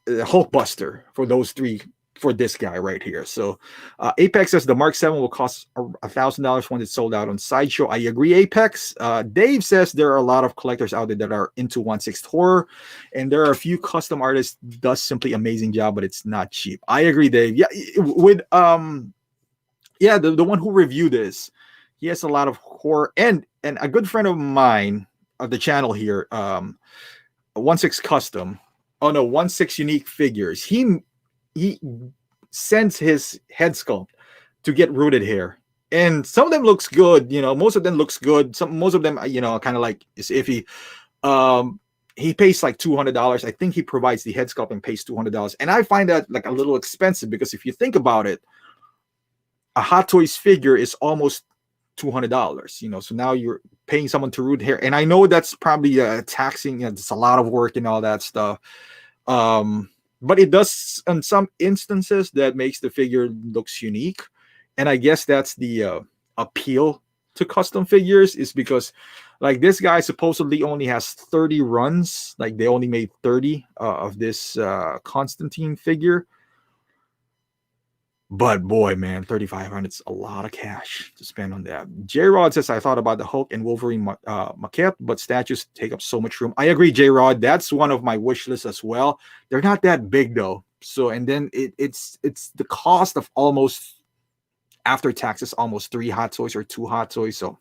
Speaker 1: Hulkbuster for those 3 for this guy right here. So Apex says the Mark 7 will cost $1,000 when it's sold out on Sideshow. I agree, Apex. Dave says there are a lot of collectors out there that are into 1/6 horror, and there are a few custom artists does simply amazing job, but it's not cheap. I agree, Dave. Yeah, with the one who reviewed this, he has a lot of horror, and a good friend of mine of the channel here, 1/6 custom. Oh no, 1/6 unique figures. He sends his head sculpt to get rooted hair, and some of them looks good. Most of them looks good. Most of them, kind of like is iffy. He pays like $200. I think he provides the head sculpt and pays $200, and I find that like a little expensive, because if you think about it, a Hot Toys figure is almost $200. So now you're paying someone to root hair, and I know that's probably taxing. It's a lot of work and all that stuff. But it does, in some instances, that makes the figure looks unique, and I guess that's the appeal to custom figures, is because like this guy supposedly only has 30 runs. Like they only made 30 of this Constantine figure. But boy, man, 3,500 is a lot of cash to spend on that. J-Rod says, I thought about the Hulk and Wolverine maquette, but statues take up so much room. I agree, J-Rod. That's one of my wish lists as well. They're not that big though. So, and then it's the cost of almost, after taxes, almost 3 Hot Toys or 2 Hot Toys. So,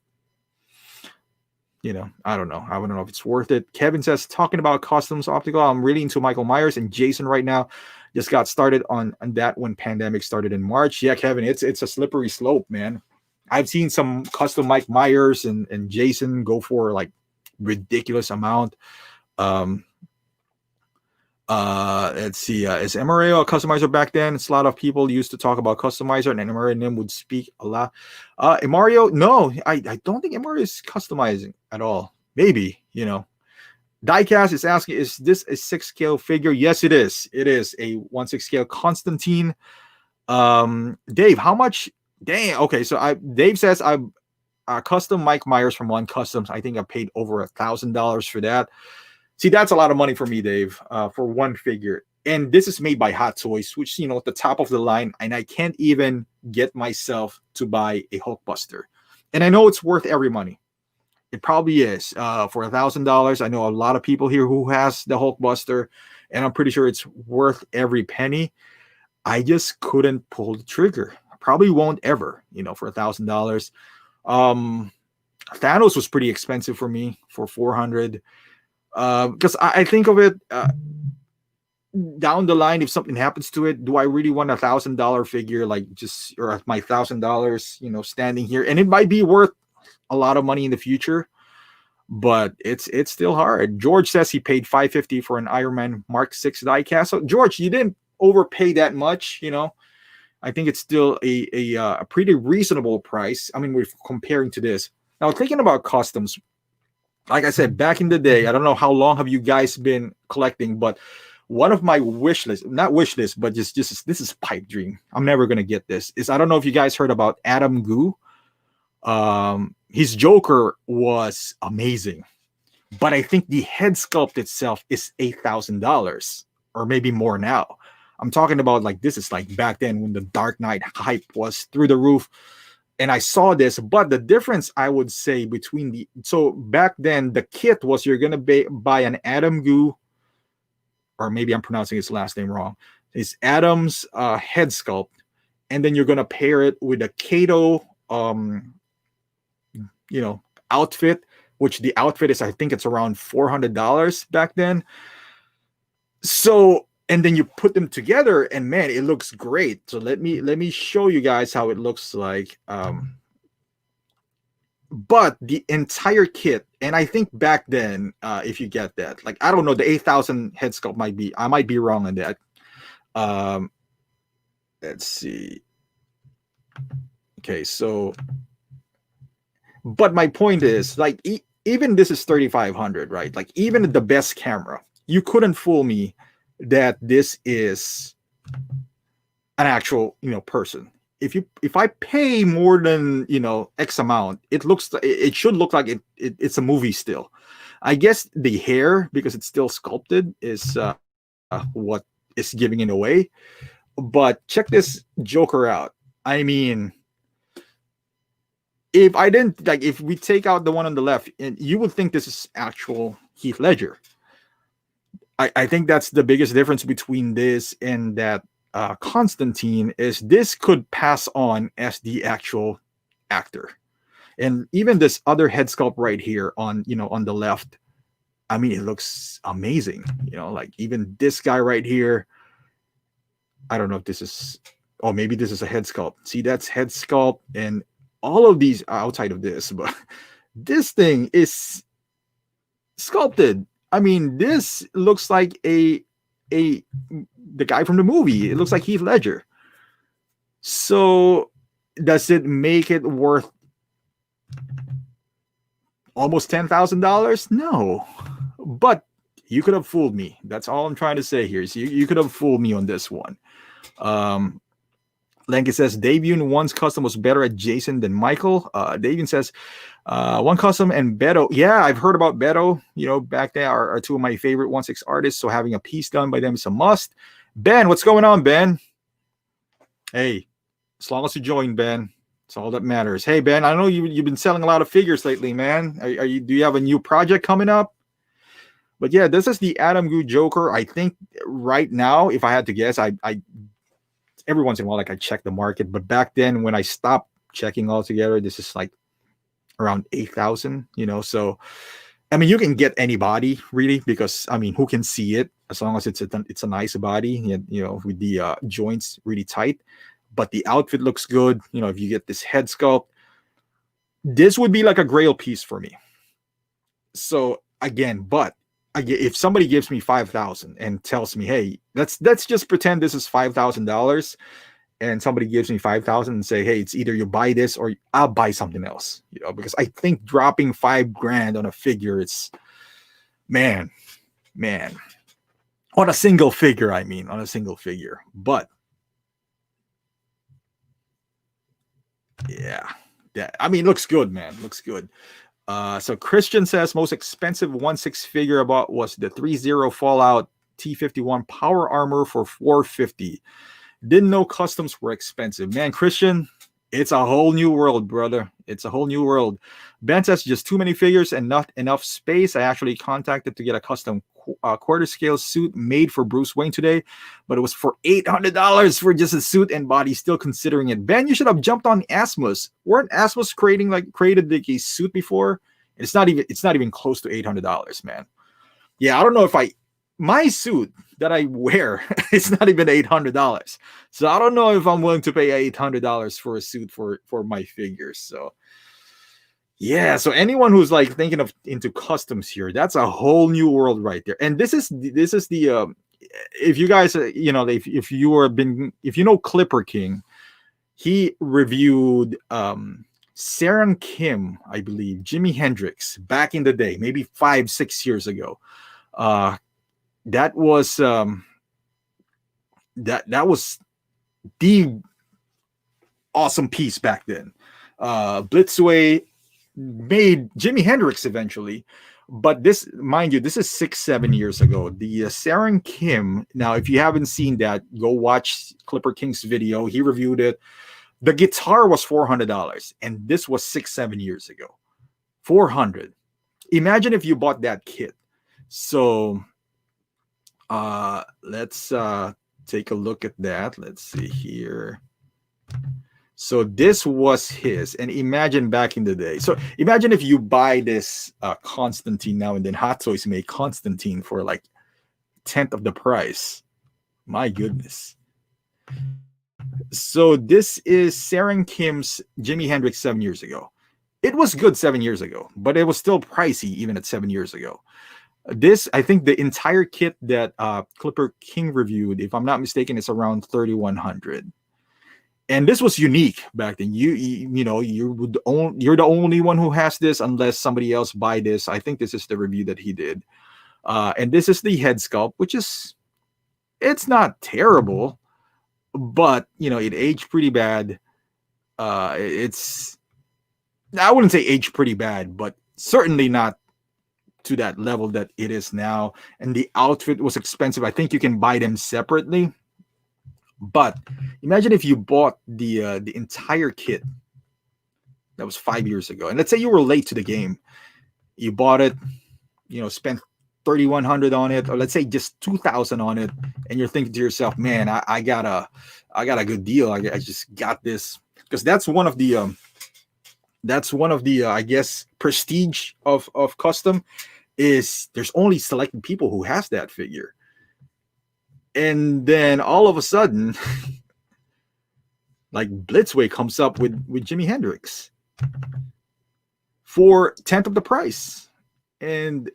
Speaker 1: I don't know. I don't know if it's worth it. Kevin says, talking about customs optical, I'm really into Michael Myers and Jason right now. Just got started on that when pandemic started in March. Yeah, Kevin, it's a slippery slope, man. I've seen some custom Mike Myers and Jason go for like ridiculous amount. Um, let's see. Is MRA a customizer back then? It's a lot of people used to talk about customizer, and MRA name would speak a lot. Mario, no, I don't think MRA is customizing at all. Maybe, you know. Diecast is asking, is this a 6 scale figure? Yes, it is. It is a 1/6 scale Constantine. Dave, how much? Dang. Okay, so Dave says I custom Mike Myers from One Customs. I think I paid over $1,000 for that. See, that's a lot of money for me, Dave, for one figure. And this is made by Hot Toys, which, you know, at the top of the line, and I can't even get myself to buy a Hulkbuster. And I know it's worth every money. It probably is. For $1,000, I know a lot of people here who has the Hulkbuster, and I'm pretty sure it's worth every penny. I just couldn't pull the trigger. I probably won't ever, you know, for $1,000. Thanos was pretty expensive for me for 400. Because I think of it down the line, if something happens to it, do I really want $1,000 figure, like just, or my $1,000, you know, standing here? And it might be worth a lot of money in the future, but it's still hard. George says he paid $550 for an Iron Man Mark 6 diecast. So George, you didn't overpay that much, you know. I think it's still a pretty reasonable price. I mean, we're comparing to this. Now, thinking about customs, like I said, back in the day, I don't know how long have you guys been collecting, but one of my wish list, not wish list, but just this is pipe dream. I'm never gonna get this. Is I don't know if you guys heard about Adam Goo. His Joker was amazing, but I think the head sculpt itself is $8,000 or maybe more now. I'm talking about like this is like back then when the Dark Knight hype was through the roof. And I saw this, but the difference I would say between so back then the kit was you're gonna buy an Adam Goo, or maybe I'm pronouncing his last name wrong. It's Adam's head sculpt, and then you're gonna pair it with a Kato you know, outfit, which the outfit is, I think it's around $400 back then. So, and then you put them together, and man, it looks great. So let me show you guys how it looks like. But the entire kit, and I think back then, if you get that, like I don't know, the 8,000 head sculpt I might be wrong on that. Let's see. Okay, so, but my point is, like, even this is 3,500, right? Like, even the best camera, you couldn't fool me that this is an actual, you know, person. If I pay more than, you know, X amount, it should look like it's a movie still. I guess the hair, because it's still sculpted, is what is giving it away. But check this Joker out. I mean, if we take out the one on the left, and you would think this is actual Heath Ledger. I think that's the biggest difference between this and that Constantine is this could pass on as the actual actor. And even this other head sculpt right here on the left, I mean, it looks amazing. You know, like even this guy right here, I don't know if this is, oh, maybe this is a head sculpt. See, that's head sculpt, and all of these are outside of this, but this thing is sculpted. I mean, this looks like the guy from the movie. It looks like Heath Ledger. So does it make it worth almost $10,000? No. But you could have fooled me. That's all I'm trying to say here. So you could have fooled me on this one. Lenky says Davian One's custom was better at Jason than Michael. Davian says One Custom and Beto. Yeah, I've heard about Beto. You know, back there are two of my favorite 1/6 artists. So having a piece done by them is a must. Ben, what's going on, Ben? Hey, as long as you join, Ben, it's all that matters. Hey, Ben, I know you've been selling a lot of figures lately, man. Do you have a new project coming up? But yeah, this is the Adam Goo Joker. I think right now, if I had to guess, I every once in a while, like I check the market, but back then when I stopped checking altogether, this is like around 8,000, you know? So, I mean, you can get anybody really, because I mean, who can see it? as long as it's a nice body, with the joints really tight. But the outfit looks good. If you get this head sculpt, this would be like a grail piece for me. So again, but if somebody gives me 5,000 and tells me, hey, let's just pretend this is $5,000, and somebody gives me 5,000 and say, hey, it's either you buy this or I'll buy something else, because I think dropping $5,000 on a figure, it's man, on a single figure. But yeah, looks good, man. Looks good. So Christian says most expensive 1/6 figure I bought was the 3-0 Fallout T-51 power armor for $450. Didn't know customs were expensive. Man, Christian, it's a whole new world, brother. It's a whole new world. Ben says just too many figures and not enough space. I actually contacted to get a custom quarter scale suit made for Bruce Wayne today, but it was for $800 for just a suit and body. Still considering it. Ben, you should have jumped on Asmus. Weren't Asmus created like a suit before? It's not even close to $800, man. Yeah, I don't know if my suit that I wear is not even $800. So I don't know if I'm willing to pay $800 for a suit for my figures. So yeah, so anyone who's like thinking of into customs here, that's a whole new world right there. And this is the if you guys if you know Clipper King, he reviewed Sarah Kim, I believe, Jimi Hendrix back in the day, maybe 5-6 years ago. That was that was the awesome piece back then. Blitzway made Jimi Hendrix eventually, but this, mind you, this is 6-7 years ago. The Sarah Kim. Now, if you haven't seen that, go watch Clipper King's video. He reviewed it. The guitar was $400, and this was 6-7 years ago. $400. Imagine if you bought that kit. So let's take a look at that. Let's see here. So this was his, and imagine back in the day. So imagine if you buy this Constantine now, and then Hot Toys make Constantine for like 10th of the price. My goodness. So this is Sarah Kim's Jimi Hendrix 7 years ago. It was good 7 years ago, but it was still pricey even at 7 years ago. This, I think the entire kit that Clipper King reviewed, if I'm not mistaken, is around $3,100. And this was unique back then. You're the only one who has this unless somebody else buy this. I think this is the review that he did. And this is the head sculpt, which is, it's not terrible, but it aged pretty bad. I wouldn't say aged pretty bad, but certainly not to that level that it is now. And the outfit was expensive. I think you can buy them separately. But imagine if you bought the entire kit. That was 5 years ago. And let's say you were late to the game. You bought it, spent $3,100 on it, or let's say just $2,000 on it, and you're thinking to yourself, man, I got a good deal. I just got this. Because that's one of the I guess prestige of custom is there's only selected people who has that figure. And then all of a sudden, like Blitzway comes up with Jimi Hendrix for 10th of the price. And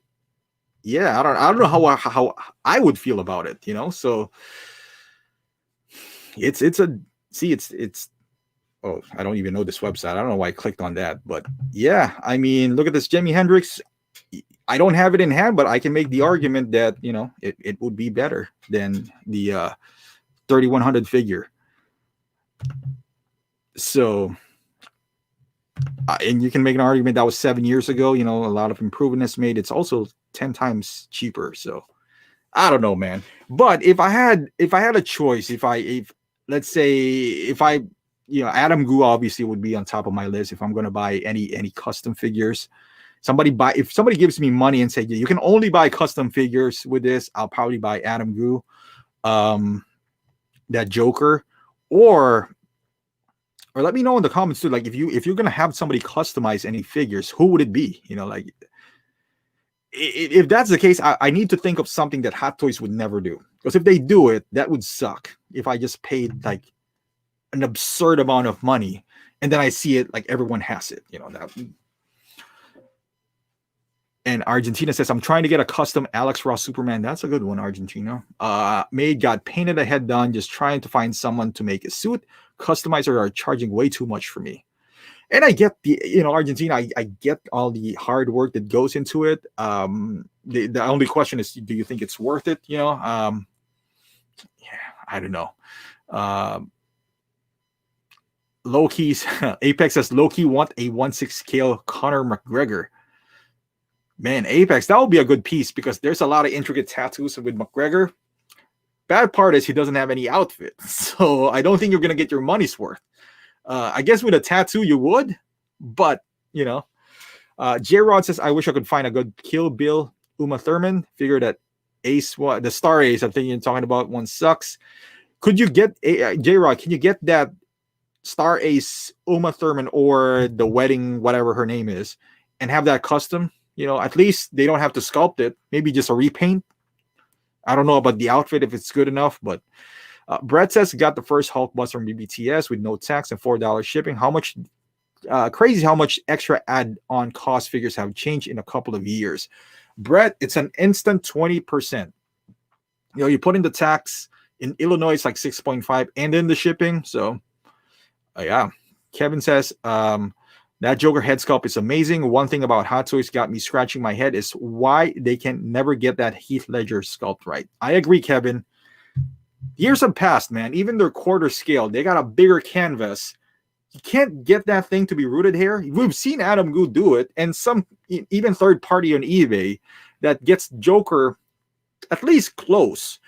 Speaker 1: yeah, I don't know how I would feel about it, So it's oh, I don't even know this website. I don't know why I clicked on that, but yeah, look at this Jimi Hendrix. I don't have it in hand, but I can make the argument that, it would be better than the 3,100 figure. So, and you can make an argument that was 7 years ago, a lot of improvements made. It's also 10 times cheaper. So I don't know, man. But if I had a choice, if let's say Adam Gu obviously would be on top of my list if I'm going to buy any custom figures. If somebody gives me money and say, yeah, you can only buy custom figures with this, I'll probably buy Adam Gu, that Joker, or let me know in the comments too. Like if you're gonna have somebody customize any figures, who would it be? if that's the case, I need to think of something that Hot Toys would never do. Because if they do it, that would suck. If I just paid like an absurd amount of money and then I see it like everyone has it, that. And Argentina says, I'm trying to get a custom Alex Ross Superman. That's a good one, Argentina. Maid got painted a head done, just trying to find someone to make a suit. Customizers are charging way too much for me. And I get Argentina, I get all the hard work that goes into it. The only question is, do you think it's worth it? Yeah, I don't know. Loki's Apex says, Loki want a 1/6 scale Conor McGregor. Man, Apex, that would be a good piece because there's a lot of intricate tattoos with McGregor. Bad part is he doesn't have any outfit. So I don't think you're going to get your money's worth. I guess with a tattoo you would, but, J-Rod says, I wish I could find a good Kill Bill Uma Thurman. Figure that Ace, the Star Ace, I'm thinking you're talking about, one sucks. Could you get, J-Rod, can you get that Star Ace Uma Thurman or the wedding, whatever her name is, and have that custom? At least they don't have to sculpt it. Maybe just a repaint. I don't know about the outfit if it's good enough, but Brett says got the first Hulkbuster from BBTS with no tax and $4 shipping. How much? Crazy how much extra add-on cost figures have changed in a couple of years. Brett, it's an instant 20%. You put in the tax in Illinois, it's like 6.5, and then the shipping. So, yeah. Kevin says, that Joker head sculpt is amazing. One thing about Hot Toys got me scratching my head is why they can never get that Heath Ledger sculpt right. I agree, Kevin. Years have passed, man. Even their quarter scale, they got a bigger canvas. You can't get that thing to be rooted here. We've seen Adam Gu do it, and some even third party on eBay that gets Joker at least close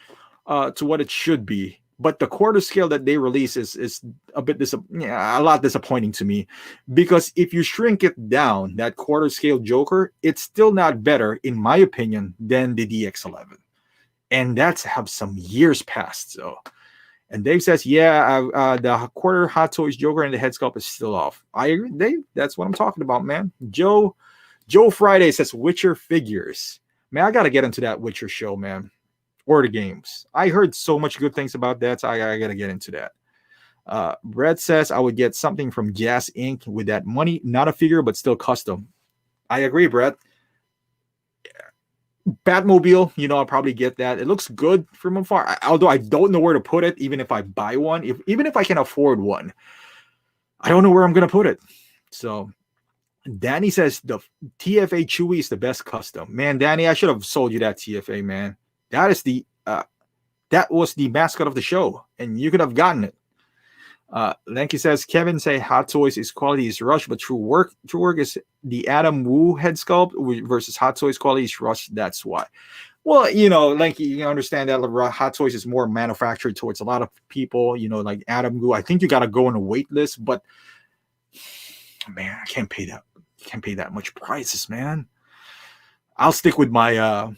Speaker 1: to what it should be. But the quarter scale that they release is a bit a lot disappointing to me, because if you shrink it down, that quarter scale Joker, it's still not better, in my opinion, than the DX11, and that's have some years passed. So, and Dave says, yeah, the quarter Hot Toys Joker and the head sculpt is still off. I agree, Dave. That's what I'm talking about, man. Joe Friday says Witcher figures. Man, I gotta get into that Witcher show, man. Or the games. I heard so much good things about that, so I gotta get into that. Brett says I would get something from Jazz Inc. with that money, not a figure, but still custom. I agree, Brett. Batmobile, I'll probably get that. It looks good from afar, although I don't know where to put it, even if I buy one, even if I can afford one. I don't know where I'm gonna put it. So Danny says the TFA Chewie is the best custom. Man, Danny, I should have sold you that TFA, man. That is that was the mascot of the show, and you could have gotten it. Lanky says, Kevin say Hot Toys is quality is rush, but true work is the Adam Wu head sculpt versus Hot Toys quality is rush. That's why. Well, Lanky, you understand that Hot Toys is more manufactured towards a lot of people. Like Adam Wu. I think you got to go on a wait list, but man, I can't pay that. Can't pay that much prices, man. I'll stick with my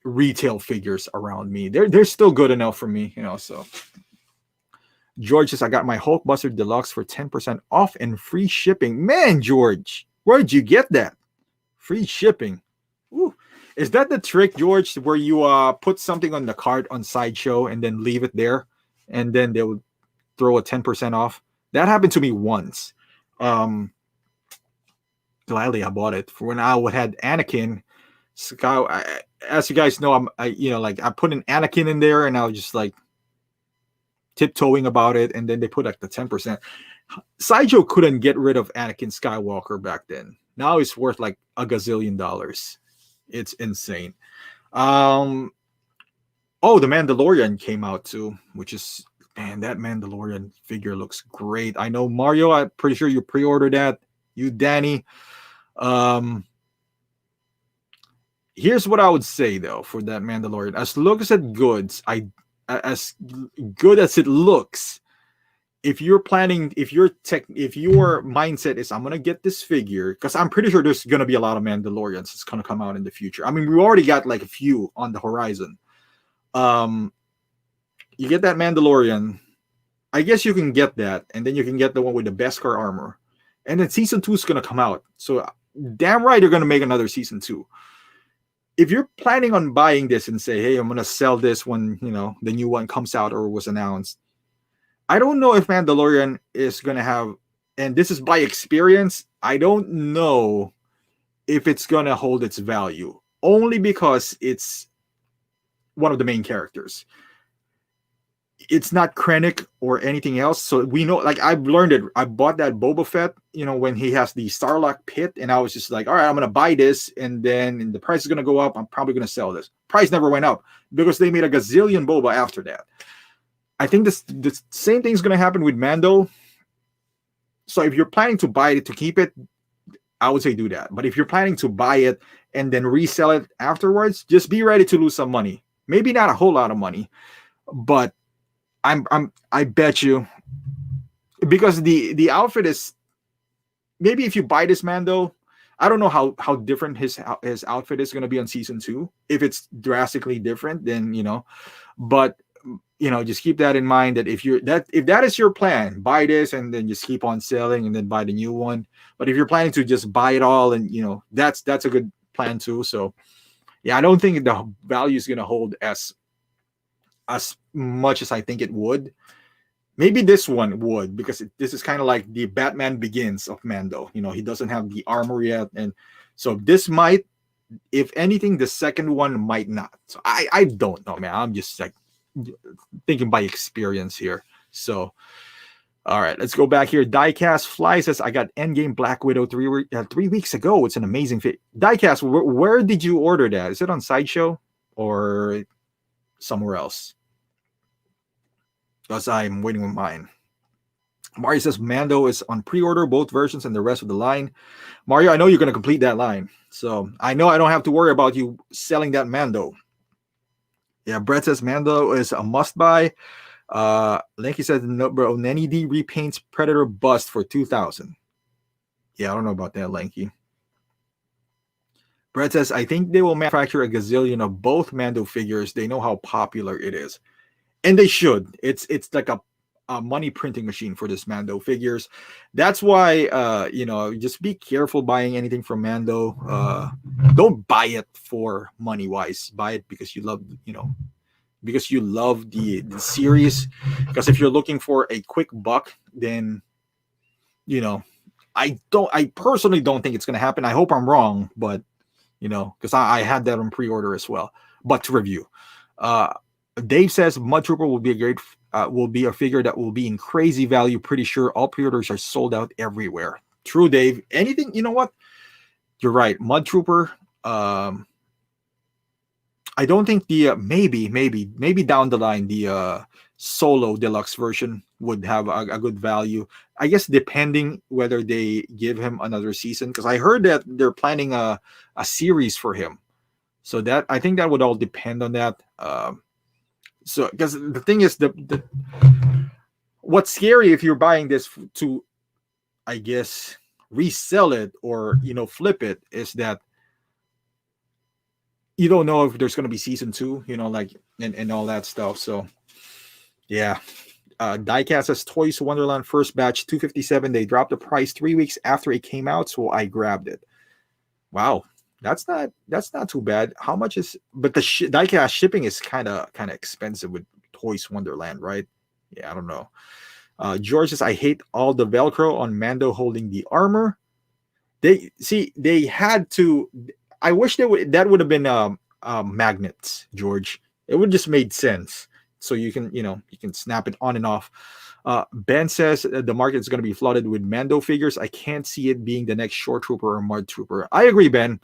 Speaker 1: retail figures around me. They're still good enough for me, so. George says, I got my Hulkbuster Deluxe for 10% off and free shipping. Man, George, where'd you get that? Free shipping. Ooh. Is that the trick, George, where you put something on the cart on Sideshow and then leave it there, and then they would throw a 10% off? That happened to me once. Gladly I bought it for when I had Anakin. As you guys know, I put an Anakin in there, and I was just like tiptoeing about it, and then they put like the 10%. Sideshow couldn't get rid of Anakin Skywalker back then. Now it's worth like a gazillion dollars. It's insane. The Mandalorian came out too, which is, man, that Mandalorian figure looks great. I know, Mario, I'm pretty sure you pre-ordered that. You, Danny. Here's what I would say though for that Mandalorian. As good as it looks, if your mindset is I'm gonna get this figure, because I'm pretty sure there's gonna be a lot of Mandalorians that's gonna come out in the future. I mean, we already got like a few on the horizon. You get that Mandalorian, I guess you can get that, and then you can get the one with the Beskar armor, and then season 2 is gonna come out. So damn right, you're gonna make another season 2. if you're planning on buying this and say, hey, I'm gonna sell this when the new one comes out or was announced, I don't know if Mandalorian is gonna have, and this is by experience, I don't know if it's gonna hold its value. Only because it's one of the main characters. It's not Krennic or anything else. So we know, like, I've learned it. I bought that Boba Fett, when he has the Starlock pit, and I was just like, all right, I'm gonna buy this, and then the price is gonna go up. I'm probably gonna sell this. Price never went up because they made a gazillion Boba after that. I think the same thing is gonna happen with Mando. So if you're planning to buy it to keep it, I would say do that. But if you're planning to buy it and then resell it afterwards, just be ready to lose some money. Maybe not a whole lot of money, but I bet you, because the outfit is, maybe if you buy this Mando, I don't know how different his outfit is going to be on season 2. If it's drastically different, then but just keep that in mind, that if that is your plan, buy this and then just keep on selling and then buy the new one. But if you're planning to just buy it all, and that's a good plan too. So yeah, I don't think the value is going to hold as much as I think it would. Maybe this one would, because this is kind of like the Batman Begins of Mando. He doesn't have the armor yet, and so this might, if anything, the second one might not. So I don't know, man. I'm just like thinking by experience here. So all right, let's go back here. Diecast Fly says, I got Endgame Black Widow 3 weeks ago. It's an amazing fit. Diecast, where did you order that? Is it on Sideshow or somewhere else? Because I'm waiting on mine. Mario says Mando is on pre-order, both versions and the rest of the line. Mario, I know you're going to complete that line. So I know I don't have to worry about you selling that Mando. Yeah, Brett says Mando is a must-buy. Lanky says, no, bro, Nenny D repaints Predator bust for 2,000. Yeah, I don't know about that, Lanky. Brett says, I think they will manufacture a gazillion of both Mando figures. They know how popular it is. And they should. It's like a money printing machine for this Mando figures. That's why just be careful buying anything from Mando. Don't buy it for money wise. Buy it because you love the series. Because if you're looking for a quick buck, then I personally don't think it's gonna happen. I hope I'm wrong, but because I had that on pre-order as well. But to review, Dave says Mud Trooper will be a figure that will be in crazy value. Pretty sure all pre-orders are sold out everywhere. True, Dave. Anything, you know what? You're right. Mud Trooper. I don't think the maybe down the line the solo deluxe version would have a good value. I guess depending whether they give him another season, because I heard that they're planning a series for him. So that, I think that would all depend on that. So, because the thing is, what's scary if you're buying this to, I guess, resell it or flip it, is that you don't know if there's going to be season 2, and all that stuff. So yeah. Diecast says Toys Wonderland first batch 257. They dropped the price 3 weeks after it came out, so I grabbed it. Wow. That's not too bad. How much is? But the diecast shipping is kind of expensive with Toys Wonderland, right? Yeah, I don't know. George says, I hate all the Velcro on Mando holding the armor. They had to. I wish that would have been magnets, George. It would just made sense. So you can snap it on and off. Ben says the market is going to be flooded with Mando figures. I can't see it being the next Shore Trooper or Mud Trooper. I agree, Ben.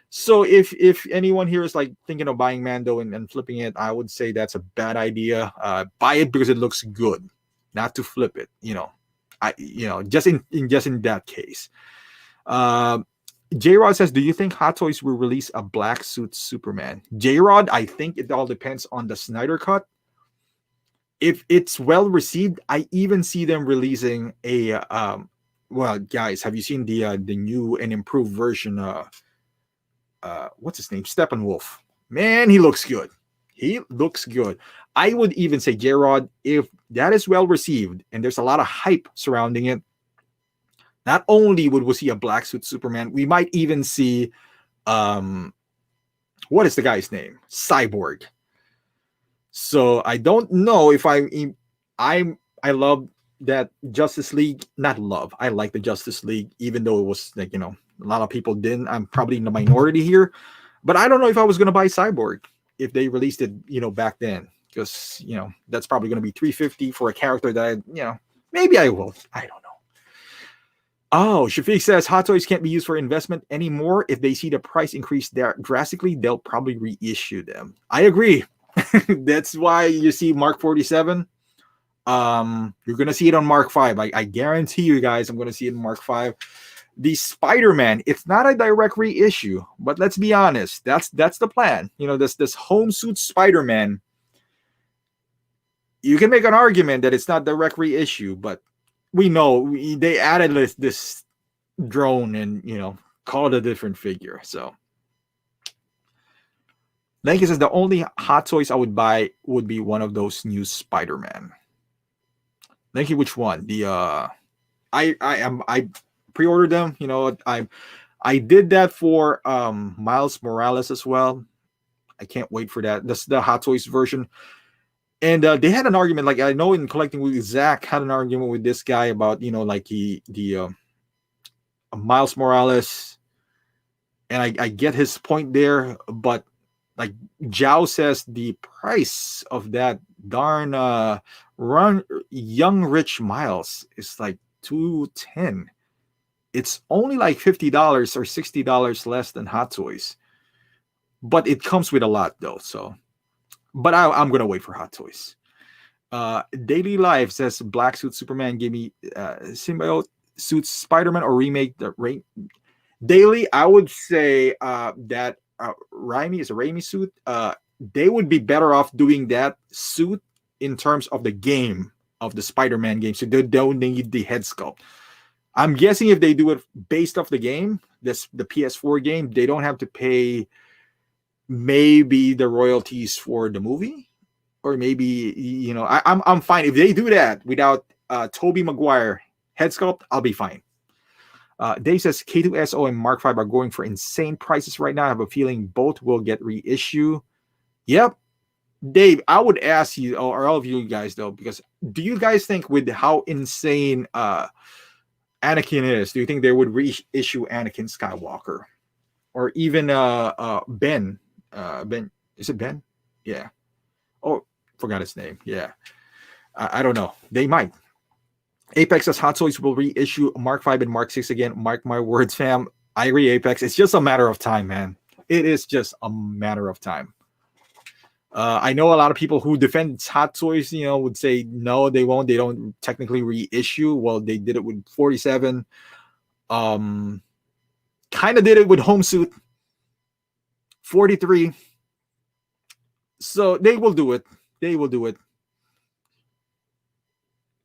Speaker 1: So if anyone here is like thinking of buying Mando and flipping it, I would say that's a bad idea. Buy it because it looks good, not to flip it. Just in that case. J-Rod says, do you think Hot Toys will release a black suit Superman? J-Rod, I think it all depends on the Snyder Cut. If it's well received, I even see them releasing a well, guys, have you seen the new and improved version? What's his name? Steppenwolf. Man, he looks good. He looks good. I would even say, J-Rod, if that is well received and there's a lot of hype surrounding it, not only would we see a black suit Superman, we might even see What is the guy's name? Cyborg. So I don't know if I love that Justice League. Not love. I like the Justice League, even though it was like, a lot of people didn't. I'm probably in the minority here, but I don't know if I was gonna buy Cyborg if they released it, back then, because that's probably gonna be 350 for a character that maybe I will. I don't know. Oh, Shafiq says Hot Toys can't be used for investment anymore. If they see the price increase there drastically, they'll probably reissue them. I agree. That's why you see Mark 47. You're gonna see it on Mark 5. I guarantee you guys, I'm gonna see it in Mark 5. The Spider-Man, it's not a direct reissue, but let's be honest, that's the plan. This home suit Spider-Man. You can make an argument that it's not direct reissue, but we know they added this drone and called a different figure. So Lanky says the only Hot Toys I would buy would be one of those new Spider-Man. Lanky, which one? The I pre-ordered them. I did that for Miles Morales as well. I can't wait for that. That's the Hot Toys version. And they had an argument, like I know in Collecting with Zach had an argument with this guy about like the Miles Morales, and I get his point there, but like Zhao says, the price of that darn young rich Miles is like $210. It's only like $50 or $60 less than Hot Toys, but it comes with a lot though. So. But I'm gonna wait for Hot Toys. Daily Life says Black Suit Superman gave me symbiote suit Spider-Man or remake the Rain. Daily, I would say that Raimi is a Raimi suit. They would be better off doing that suit in terms of the game of the Spider-Man game, so they don't need the head sculpt. I'm guessing if they do it based off the game, the PS4 game, they don't have to pay maybe the royalties for the movie, or maybe I'm fine if they do that without Tobey Maguire head sculpt. I'll be fine. Dave says K2SO and Mark 5 are going for insane prices right now. I have a feeling both will get reissue. Yep. Dave, I would ask you, or all of you guys though, because do you guys think with how insane Anakin is, do you think they would reissue Anakin Skywalker, or even Ben? Ben, is it Ben? Yeah. Oh, forgot his name. Yeah. I don't know. They might. Apex says Hot Toys will reissue Mark 5 and Mark 6 again. Mark my words, fam. I agree, Apex. It's just a matter of time, man. It is just a matter of time. I know a lot of people who defend Hot Toys, would say no, they won't. They don't technically reissue. Well, they did it with 47. Kind of did it with Home Suit 43. So they will do it. They will do it.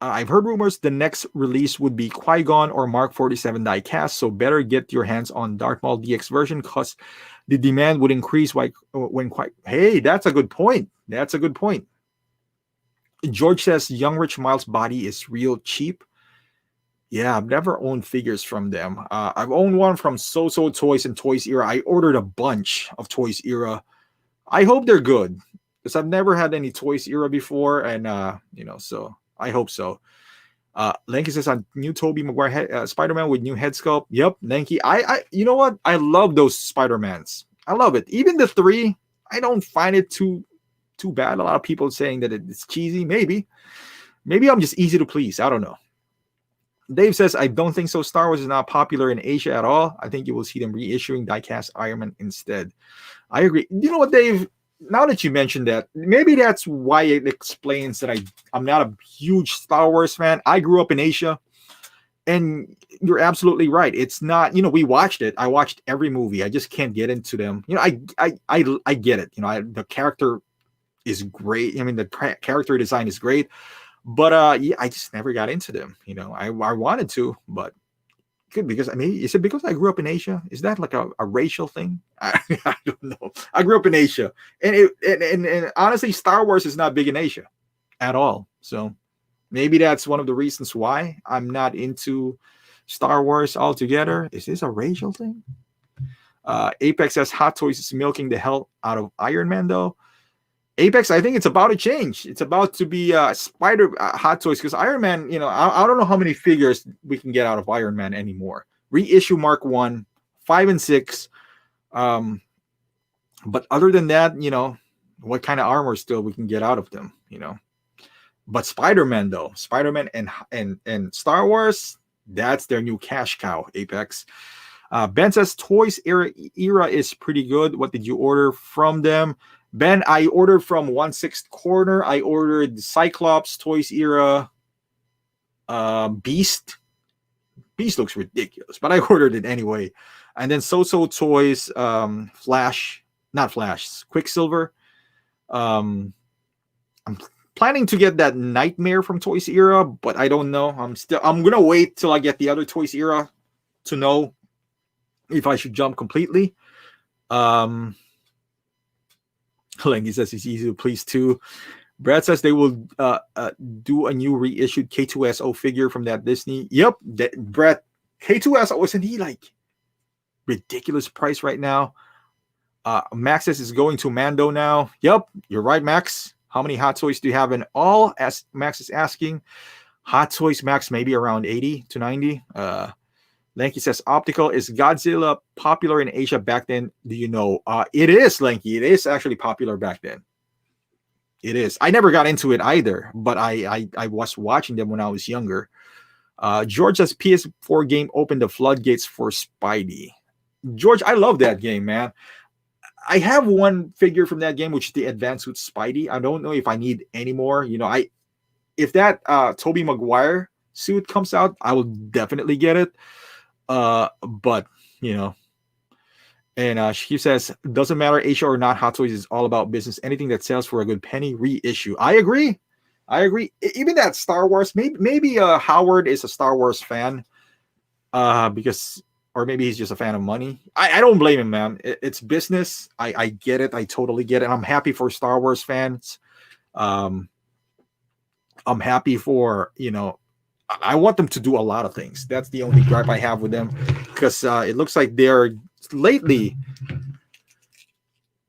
Speaker 1: I've heard rumors the next release would be Qui-Gon or Mark 47 diecast, so better get your hands on Darth Maul DX version because the demand would increase when Hey, that's a good point. That's a good point. George says Young Rich Miles body is real cheap. Yeah, I've never owned figures from them. I've owned one from So-So Toys and Toys Era. I ordered a bunch of Toys Era. I hope they're good because I've never had any Toys Era before, and so I hope so. Lanky says on new Tobey Maguire Spider-Man with new head sculpt. Yep, Lanky. I you know what? I love those Spider-Mans. I love it. Even the 3, I don't find it too bad. A lot of people saying that it's cheesy. Maybe I'm just easy to please. I don't know. Dave says, I don't think so. Star Wars is not popular in Asia at all. I think you will see them reissuing diecast Iron Man instead. I agree. You know what, Dave? Now that you mentioned that, maybe that's why it explains that I'm not a huge Star Wars fan. I grew up in Asia, and you're absolutely right. It's not, we watched it. I watched every movie. I just can't get into them. I get it. The character is great. I mean, the character design is great. But yeah, I just never got into them. I wanted to, but good because is it because I grew up in Asia? Is that like a racial thing? I don't know. I grew up in Asia, and honestly, Star Wars is not big in Asia at all. So maybe that's one of the reasons why I'm not into Star Wars altogether. Is this a racial thing? Apex says Hot Toys is milking the hell out of Iron Man, though. Apex, I think it's about to change. It's about to be Spider Hot Toys, because Iron Man, I don't know how many figures we can get out of Iron Man anymore. Reissue Mark 1, 5 and 6. But other than that, what kind of armor still we can get out of them, But Spider-Man, though, Spider-Man and Star Wars, that's their new cash cow, Apex. Ben says Toys era is pretty good. What did you order from them? Ben, I ordered from 1/6 Corner. I ordered Cyclops, Toys era, Beast. Beast looks ridiculous, but I ordered it anyway. And then So Toys, Flash, not Flash, Quicksilver. I'm planning to get that Nightmare from Toys era, but I don't know. I'm gonna wait till I get the other Toys era to know if I should jump completely. Lengy says it's easy to please too. Brad says they will do a new reissued K2SO figure from that Disney. Yep, Brad, K2SO, isn't he like ridiculous price right now? Max says it's going to Mando now. Yep, you're right, Max. How many Hot Toys do you have in all? As Max is asking. Hot Toys, Max, maybe around 80 to 90. Lanky says, optical, is Godzilla popular in Asia back then? Do you know? It is, Lanky. It is actually popular back then. It is. I never got into it either, but I was watching them when I was younger. George says, PS4 game opened the floodgates for Spidey. George, I love that game, man. I have one figure from that game, which is the Advanced Suit Spidey. I don't know if I need any more. If that Tobey Maguire suit comes out, I will definitely get it. But and she says, doesn't matter Asia or not, Hot Toys is all about business. Anything that sells for a good penny, reissue. I agree. Even that Star Wars, maybe Howard is a Star Wars fan, because, or maybe he's just a fan of money. I don't blame him, man. It's business. I get it. I totally get it. I'm happy for Star Wars fans. I'm happy for, I want them to do a lot of things. That's the only gripe I have with them, because it looks like they're lately,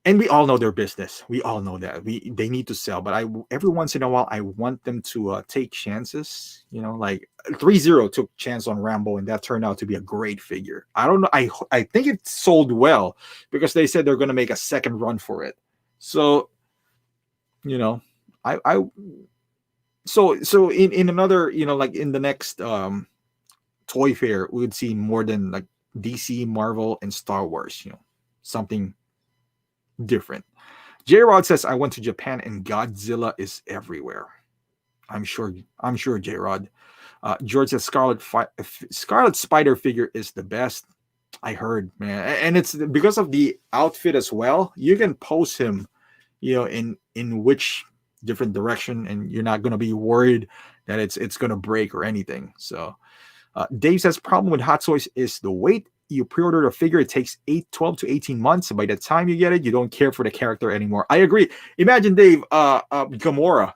Speaker 1: and we all know their business. We all know that they need to sell, but every once in a while I want them to take chances. Like 3-0 took chance on Rambo, and that turned out to be a great figure. I don't know. I think it sold well because they said they're going to make a second run for it. So, So in another, like in the next toy fair, we would see more than like DC, Marvel, and Star Wars, something different. J-Rod says, I went to Japan and Godzilla is everywhere. I'm sure, J-Rod. George says Scarlet Spider figure is the best. I heard, man. And it's because of the outfit as well. You can pose him, in which different direction, and you're not going to be worried that it's going to break or anything. So Dave says problem with Hot Toys is the wait. You pre-order a figure, it takes 12 to 18 months. By the time you get it, you don't care for the character anymore. I agree. Imagine, Dave, Gamora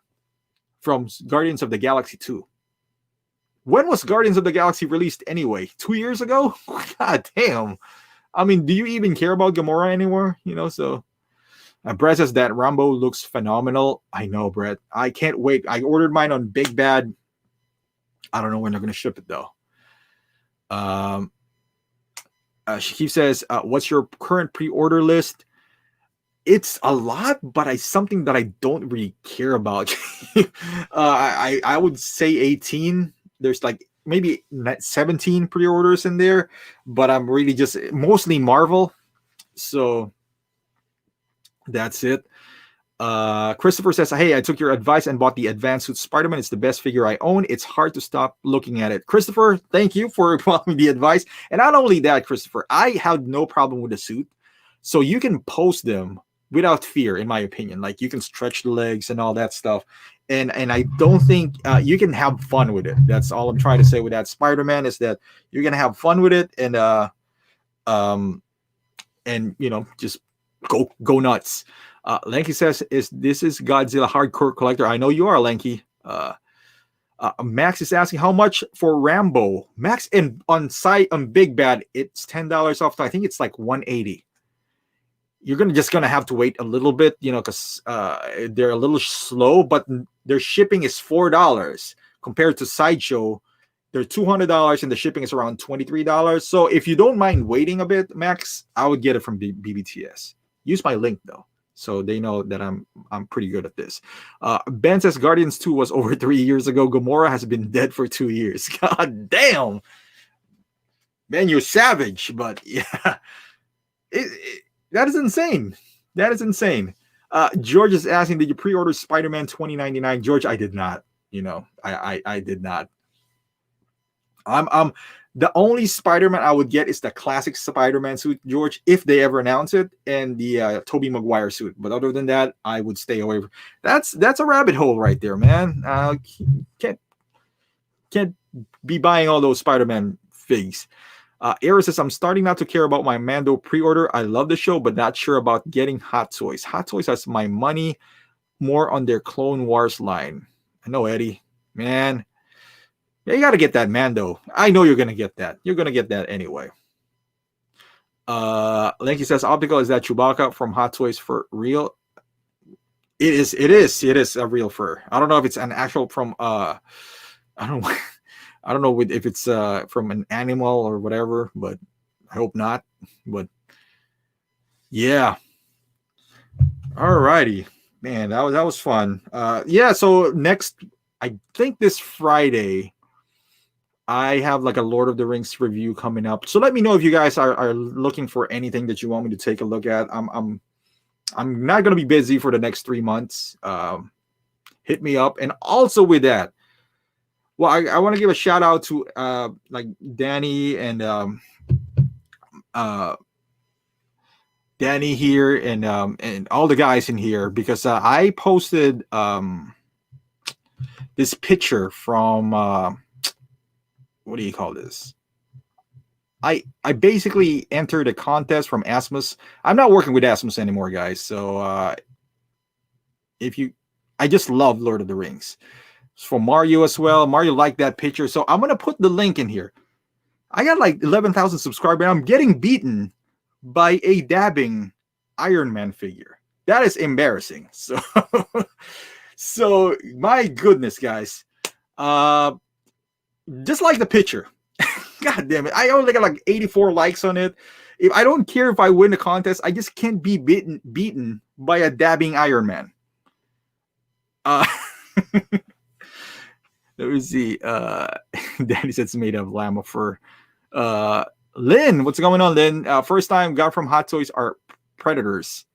Speaker 1: from Guardians of the Galaxy 2. When was Guardians of the Galaxy released anyway? 2 years ago? God damn. I mean, do you even care about Gamora anymore? So Brett says that Rambo looks phenomenal. I know, Brett. I can't wait. I ordered mine on Big Bad. I don't know when they're going to ship it, though. She says, what's your current pre-order list? It's a lot, but it's something that I don't really care about. I would say 18. There's like maybe 17 pre-orders in there, but I'm really just mostly Marvel. So that's it. Christopher says, hey, I took your advice and bought the Advanced Suit Spider-Man. It's the best figure I own. It's hard to stop looking at it. Christopher, thank you for following the advice. And not only that, Christopher, I have no problem with the suit. So you can post them without fear, in my opinion. Like you can stretch the legs and all that stuff. And I don't think you can have fun with it. That's all I'm trying to say with that Spider-Man, is that you're going to have fun with it and just go nuts. Lanky says, this is Godzilla hardcore collector. I know you are, Lanky. Max is asking how much for Rambo. Max, and on site on Big Bad, it's $10 off. I think it's like 180. You're gonna have to wait a little bit, because they're a little slow, but their shipping is $4 compared to Sideshow. They're $200 and the shipping is around $23. So if you don't mind waiting a bit, Max, I would get it from BBTS. Use my link though, so they know that I'm pretty good at this. Ben says Guardians 2 was over 3 years ago. Gamora has been dead for 2 years. God damn, man, you're savage. But yeah, that is insane. That is insane. George is asking, did you pre-order Spider-Man 2099? George, I did not. I did not. I'm the only Spider-Man I would get is the classic Spider-Man suit, George, if they ever announce it, and the Tobey Maguire suit. But other than that, I would stay away from. That's a rabbit hole right there, man. Can't be buying all those Spider-Man figs. Era says, I'm starting not to care about my Mando pre-order. I love the show, but not sure about getting Hot Toys. Hot Toys has my money more on their Clone Wars line. I know, Eddie. Man. Yeah, you got to get that Mando. I know you're going to get that. You're going to get that anyway. Lanky says, optical, is that Chewbacca from Hot Toys for real? It is a real fur. I don't know if it's an actual from, I don't know if it's from an animal or whatever, but I hope not. But yeah. All righty. Man, that was fun. Yeah, so next, I think this Friday, I have like a Lord of the Rings review coming up. So let me know if you guys are looking for anything that you want me to take a look at. I'm not going to be busy for the next 3 months. Hit me up. And also with that, well, I want to give a shout out to like Danny and Danny here and all the guys in here, because I posted this picture from what do you call this? I basically entered a contest from Asmus. I'm not working with Asmus anymore, guys. So I just love Lord of the Rings. It's for Mario as well. Mario liked that picture. So I'm going to put the link in here. I got like 11,000 subscribers. I'm getting beaten by a dabbing Iron Man figure. That is embarrassing. So, so my goodness, guys. Just like the picture. God damn it. I only got like 84 likes on it. If I don't care if I win the contest, I just can't be beaten by a dabbing Iron Man. Let me see. Daddy said it's made of llama fur. Lynn, what's going on, Lynn? First time got from Hot Toys are Predators.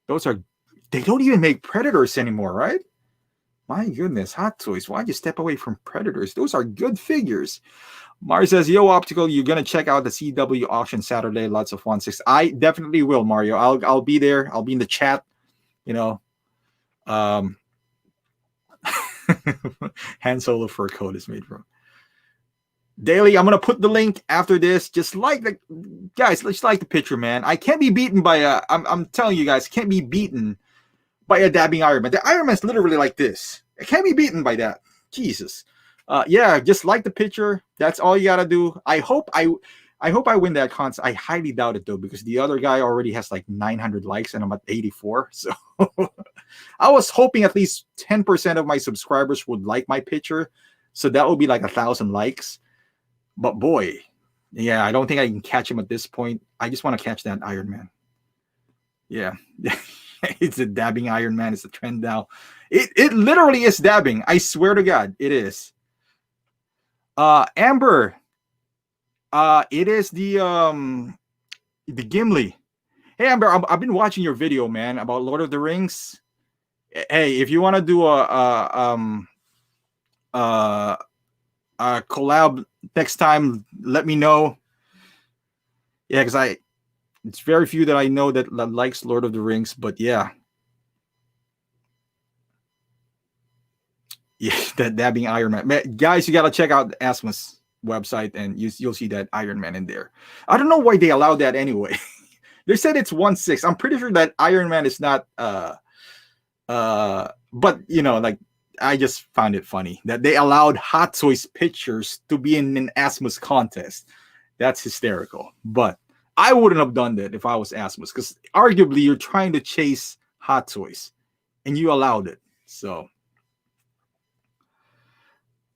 Speaker 1: They don't even make Predators anymore, right? My goodness, Hot Toys. Why'd you step away from Predators? Those are good figures. Mario says, yo, Optical, you're going to check out the CW auction Saturday. Lots of fun. I definitely will, Mario. I'll be there. I'll be in the chat. Han Solo fur coat is made from. Daily, I'm going to put the link after this. Just like the picture, man. I can't be beaten by I'm telling you guys, can't be beaten by a dabbing Iron Man. The Iron Man's literally like this. It can't be beaten by that. Jesus. Yeah, just like the picture. That's all you gotta do. I hope I win that contest. I highly doubt it though, because the other guy already has like 900 likes and I'm at 84. So I was hoping at least 10% of my subscribers would like my picture. So that would be like 1,000 likes. But boy, yeah, I don't think I can catch him at this point. I just want to catch that Iron Man. Yeah. It's a dabbing Iron Man. It's a trend now. It literally is dabbing. I swear to God, it is. Amber. It is the Gimli. Hey Amber, I've been watching your video, man, about Lord of the Rings. Hey, if you want to do a collab next time, let me know. Yeah, because it's very few that I know that likes Lord of the Rings, but yeah. Yeah, that being Iron Man. Guys, you got to check out the Asmus website and you'll see that Iron Man in there. I don't know why they allowed that anyway. They said it's 1/6. I'm pretty sure that Iron Man is not but like I just found it funny that they allowed Hot Toys pictures to be in an Asmus contest. That's hysterical. But I wouldn't have done that if I was Asmus, because arguably you're trying to chase Hot Toys and you allowed it. So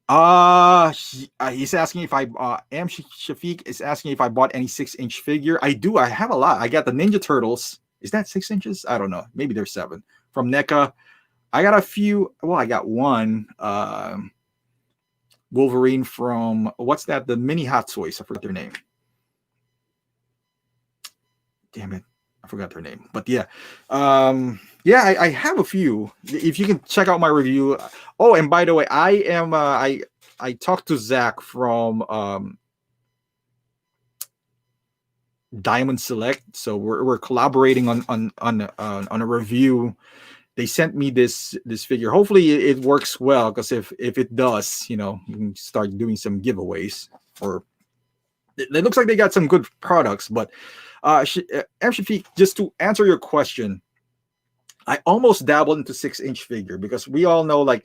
Speaker 1: he's asking if I Shafiq is asking if I bought any 6-inch figure. I do. I have a lot. I got the Ninja Turtles. Is that 6 inches? I don't know. Maybe they're 7 from NECA. I got a few. Well, I got one Wolverine from what's that? The mini Hot Toys. I forgot their name. Damn it, I forgot their name. But yeah, I have a few. If you can check out my review. Oh, and by the way, I talked to Zach from Diamond Select, so we're collaborating on a review. They sent me this figure. Hopefully it works well, because if it does, you know, you can start doing some giveaways. Or it looks like they got some good products. But Shafiq, just to answer your question, I almost dabbled into 6-inch figure, because we all know like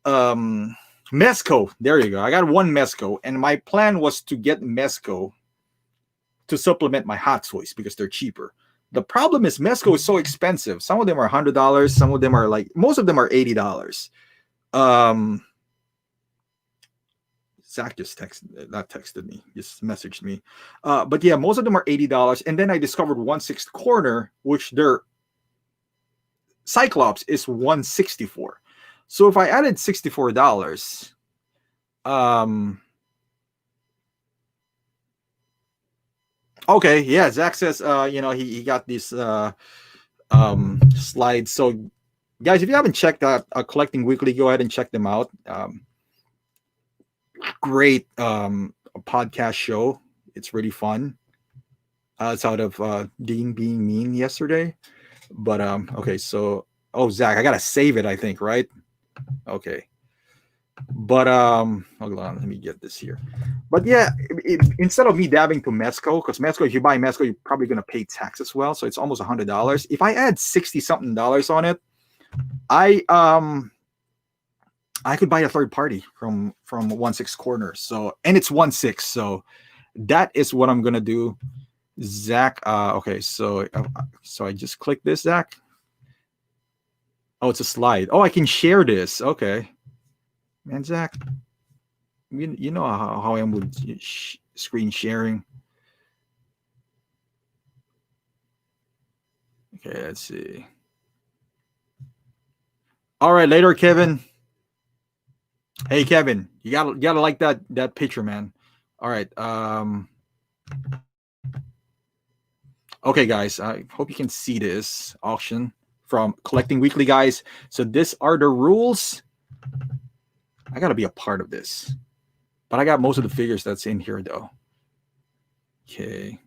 Speaker 1: Mezco. There you go. I got one Mezco, and my plan was to get Mezco to supplement my Hot Toys because they're cheaper. The problem is Mezco is so expensive. Some of them are $100. Some of them are like, most of them are $80. Zach just texted me, just messaged me. But yeah, most of them are $80. And then I discovered 1/6 corner, which their Cyclops is $164. So if I added $64, okay, yeah, Zach says, you know, he got these slides. So, guys, if you haven't checked out Collecting Weekly, go ahead and check them out. Great podcast show. It's really fun. It's out of Dean being mean yesterday. But okay, so Zach, I gotta save it, I think, right? Okay. But hold on, let me get this here. But yeah, instead of me dabbing to Mezco, because Mezco, if you buy Mezco, you're probably gonna pay tax as well, so it's almost $100. If I add $60-something on it, I could buy a third party from 1/6 corner. So, and it's 1/6, so that is what I'm gonna do. Zach, okay, so I just click this, Zach. Oh, it's a slide. Oh, I can share this. Okay. Man, Zach, you know how I am with screen sharing. Okay, let's see. All right, later, Kevin. Hey, Kevin, you gotta like that picture, man. All right. Okay, guys, I hope you can see this auction from Collecting Weekly, guys. So these are the rules. I gotta be a part of this, but I got most of the figures that's in here, though. Okay.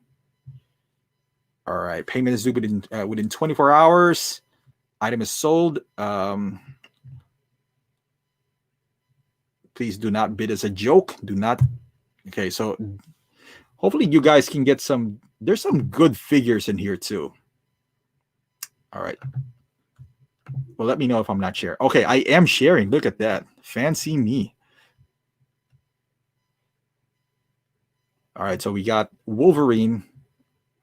Speaker 1: All right. Payment is due within 24 hours. Item is sold. Please do not bid as a joke. Do not. Okay. So hopefully you guys can get some. There's some good figures in here too. All right. Well, let me know if I'm not sharing. Okay, I am sharing. Look at that. Fancy me. All right, so we got Wolverine.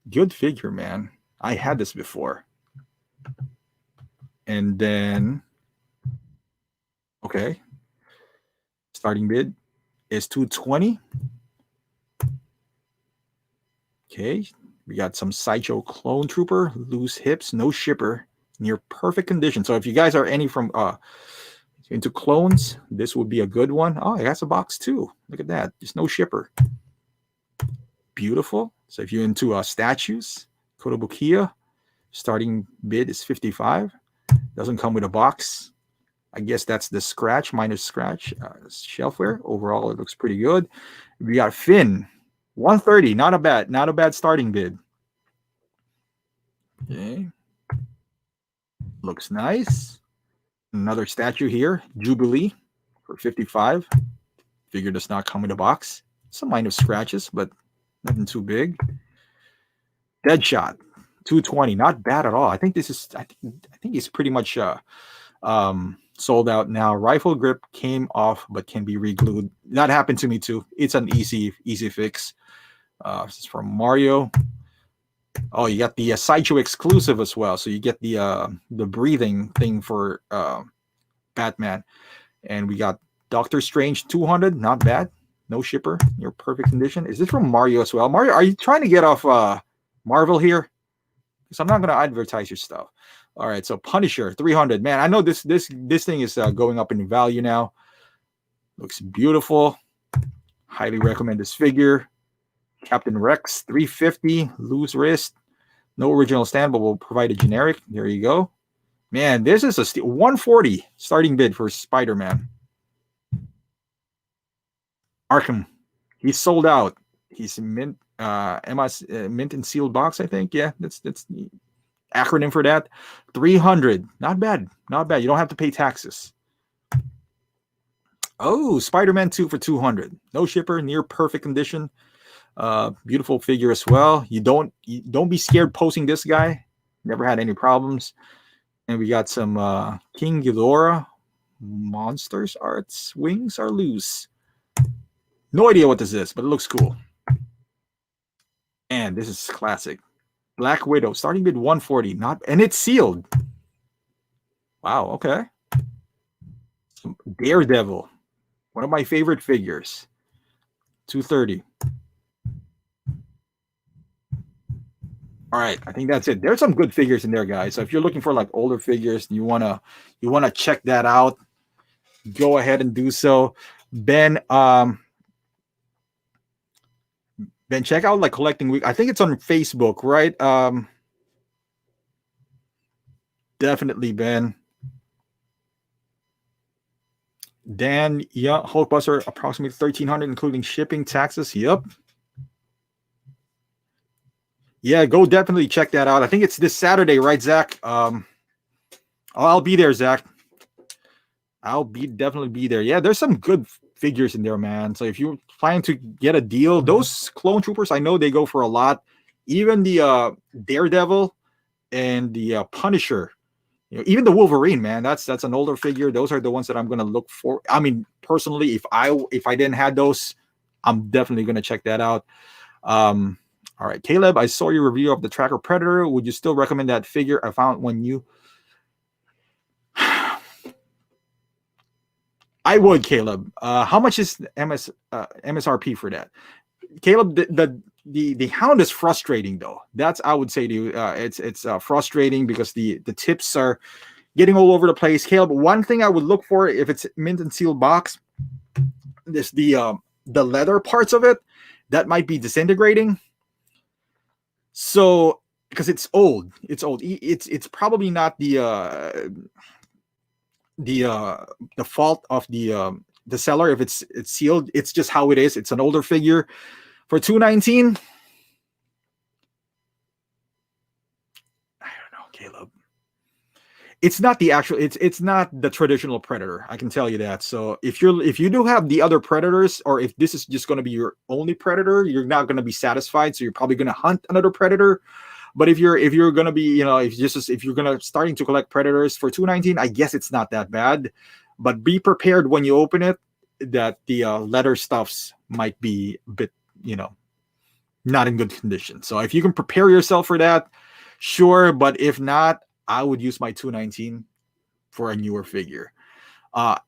Speaker 1: Good figure, man. I had this before. And then, okay. Starting bid is $220. Okay, we got some Sideshow Clone Trooper, loose hips, no shipper, near perfect condition. So if you guys are any from into clones, this would be a good one. Oh, it has a box too. Look at that. Just no shipper. Beautiful. So if you're into statues, Kotobukiya, starting bid is $55. Doesn't come with a box. I guess that's the scratch, minus scratch shelfware. Overall, it looks pretty good. We got Finn, $130. Not a bad starting bid. Okay. Looks nice. Another statue here, Jubilee, for $55. Figure does not come with a box. Some minor scratches, but nothing too big. Deadshot, $220. Not bad at all. I think this is. I think he's pretty much Sold out now. Rifle grip came off but can be re-glued. That happened to me too. It's an easy fix. This is from Mario. Oh, you got the Sideshow exclusive as well. So you get the breathing thing for Batman. And we got Doctor Strange 200. Not bad. No shipper. Near perfect condition. Is this from Mario as well? Mario, are you trying to get off Marvel here? Because I'm not going to advertise your stuff. All right, so Punisher 300. Man, I know this thing is going up in value now. Looks beautiful. Highly recommend this figure. Captain Rex 350. Loose wrist. No original stand, but we'll provide a generic. There you go. Man, this is a 140 starting bid for Spider-Man. Arkham. He's sold out. He's mint mint and sealed box, I think. Yeah, that's the acronym for that. 300. Not bad. Not bad. You don't have to pay taxes. Oh, Spider-Man 2 for 200. No shipper, near perfect condition. Beautiful figure as well. You don't be scared posting this guy. Never had any problems. And we got some King Ghidorah monsters arts. Wings are loose. No idea what this is, but it looks cool. And this is classic. Black Widow, starting bid 140. And it's sealed. Wow, okay. Daredevil, one of my favorite figures. 230. All right, I think that's it. There's some good figures in there, guys. So if you're looking for like older figures and you wanna check that out, go ahead and do so. Ben, check out like Collecting Week. I think it's on Facebook, right? Definitely, Ben. Dan, yeah, Hulkbuster, approximately 1,300, including shipping, taxes. Yep. Yeah, go definitely check that out. I think it's this Saturday, right, Zach? I'll be there, Zach. I'll definitely be there. Yeah, there's some good figures in there, man. So if you're planning to get a deal, those clone troopers, I know they go for a lot. Even the Daredevil and the Punisher, even the Wolverine, man. That's an older figure. Those are the ones that I'm gonna look for. I mean, personally, if I didn't have those, I'm definitely gonna check that out. All right, Caleb, I saw your review of the Tracker Predator. Would you still recommend that figure? I found one new. I would, Caleb. How much is MSRP for that? Caleb, the hound is frustrating though. That's, I would say to you, it's frustrating because the tips are getting all over the place. Caleb, one thing I would look for if it's mint and sealed box, this the leather parts of it that might be disintegrating. So because it's old, it's probably not the fault of the seller if it's sealed. It's just how it is. It's an older figure. For 219, I don't know, Caleb. It's not the actual. It's not the traditional Predator. I can tell you that. So if you do have the other Predators, or if this is just going to be your only Predator, you're not going to be satisfied. So you're probably going to hunt another Predator. But if you're going to be, if you're going to starting to collect Predators for 219, I guess it's not that bad. But be prepared when you open it that the leather stuffs might be a bit, not in good condition. So if you can prepare yourself for that, sure. But if not, I would use my 219 for a newer figure.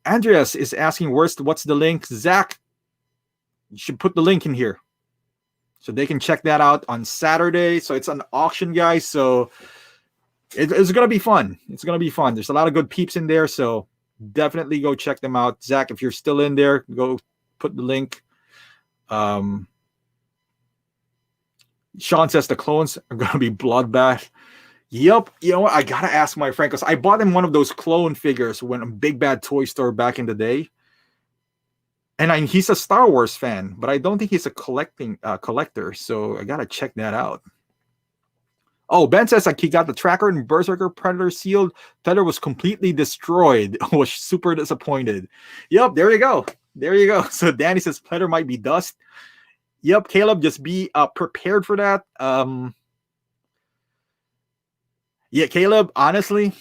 Speaker 1: Andreas is asking, what's the link? Zach, you should put the link in here so they can check that out on Saturday. So it's an auction, guys. So it's going to be fun. It's going to be fun. There's a lot of good peeps in there. So definitely go check them out. Zach, if you're still in there, go put the link. Sean says the clones are going to be bloodbath. Yep. You know what? I got to ask my friend, because I bought him one of those clone figures when a Big Bad Toy Store back in the day. And he's a Star Wars fan, but I don't think he's a collector. So I got to check that out. Oh, Ben says like he got the Tracker and Berserker Predator sealed. Pleather was completely destroyed. Was super disappointed. Yep. There you go. There you go. So Danny says Pleather might be dust. Yep. Caleb, just be prepared for that. Yeah, Caleb, honestly,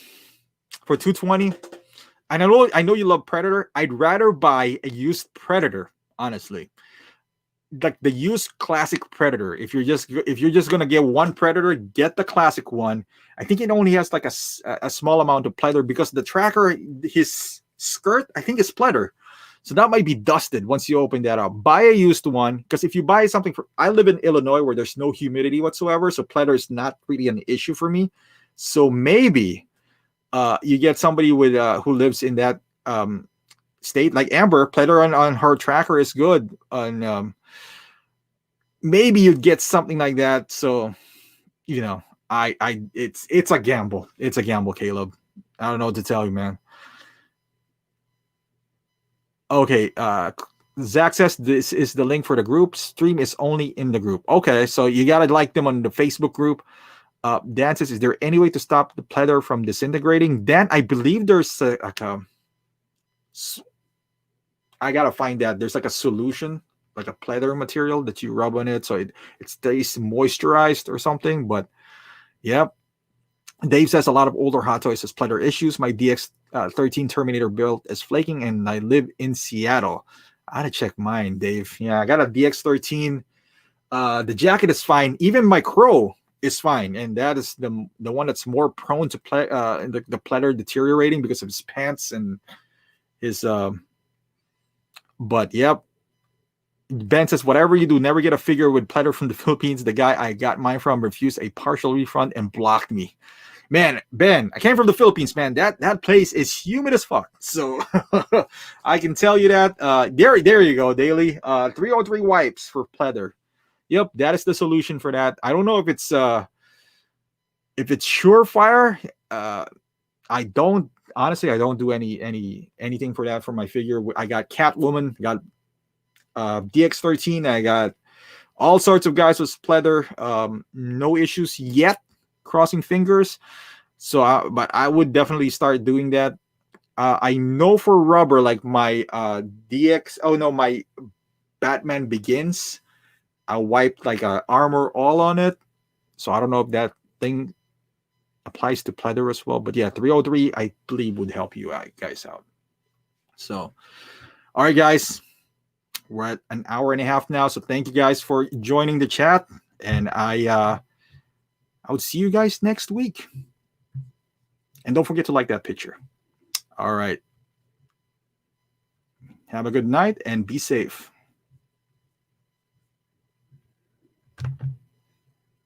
Speaker 1: for 220, I know you love Predator. I'd rather buy a used Predator, honestly. Like the used classic Predator. If you're just gonna get one Predator, get the classic one. I think it only has like a small amount of pleather because the tracker, his skirt, I think is pleather. So that might be dusted once you open that up. Buy a used one because if you buy something for, I live in Illinois where there's no humidity whatsoever, so pleather is not really an issue for me. So maybe you get somebody with who lives in that state, like Amber. Pleather on her tracker is good, and maybe you'd get something like that. So you know, it's a gamble. It's a gamble, Caleb. I don't know what to tell you, man. Okay, Zach says this is the link for the group. Stream is only in the group. Okay, so you gotta like them on the Facebook group. Dan says, is there any way to stop the pleather from disintegrating? Dan, I believe there's I gotta find that. There's like a solution, like a pleather material that you rub on it, so it stays moisturized or something. But yep. Dave says a lot of older Hot Toys has pleather issues. My DX13 Terminator build is flaking, and I live in Seattle. I gotta check mine, Dave. Yeah, I got a DX13. The jacket is fine. Even my Crow is fine, and that is the one that's more prone to the pleather deteriorating because of his pants and his. But yep, Ben says, whatever you do, never get a figure with pleather from the Philippines. The guy I got mine from refused a partial refund and blocked me. Man, Ben, I came from the Philippines, man. That place is humid as fuck. So I can tell you that. There you go, Daily. 303 wipes for pleather. Yep, that is the solution for that. I don't know if it's surefire. I don't honestly. I don't do anything for that for my figure. I got Catwoman, got DX13. I got all sorts of guys with pleather. No issues yet. Crossing fingers. So, but I would definitely start doing that. I know for rubber, like my DX. Oh no, my Batman Begins. I wiped like a armor all on it. So I don't know if that thing applies to pleather as well. But yeah, 303 I believe would help you guys out. So, all right, guys, we're at an hour and a half now. So thank you guys for joining the chat, and I would see you guys next week. And don't forget to like that picture. All right. Have a good night and be safe.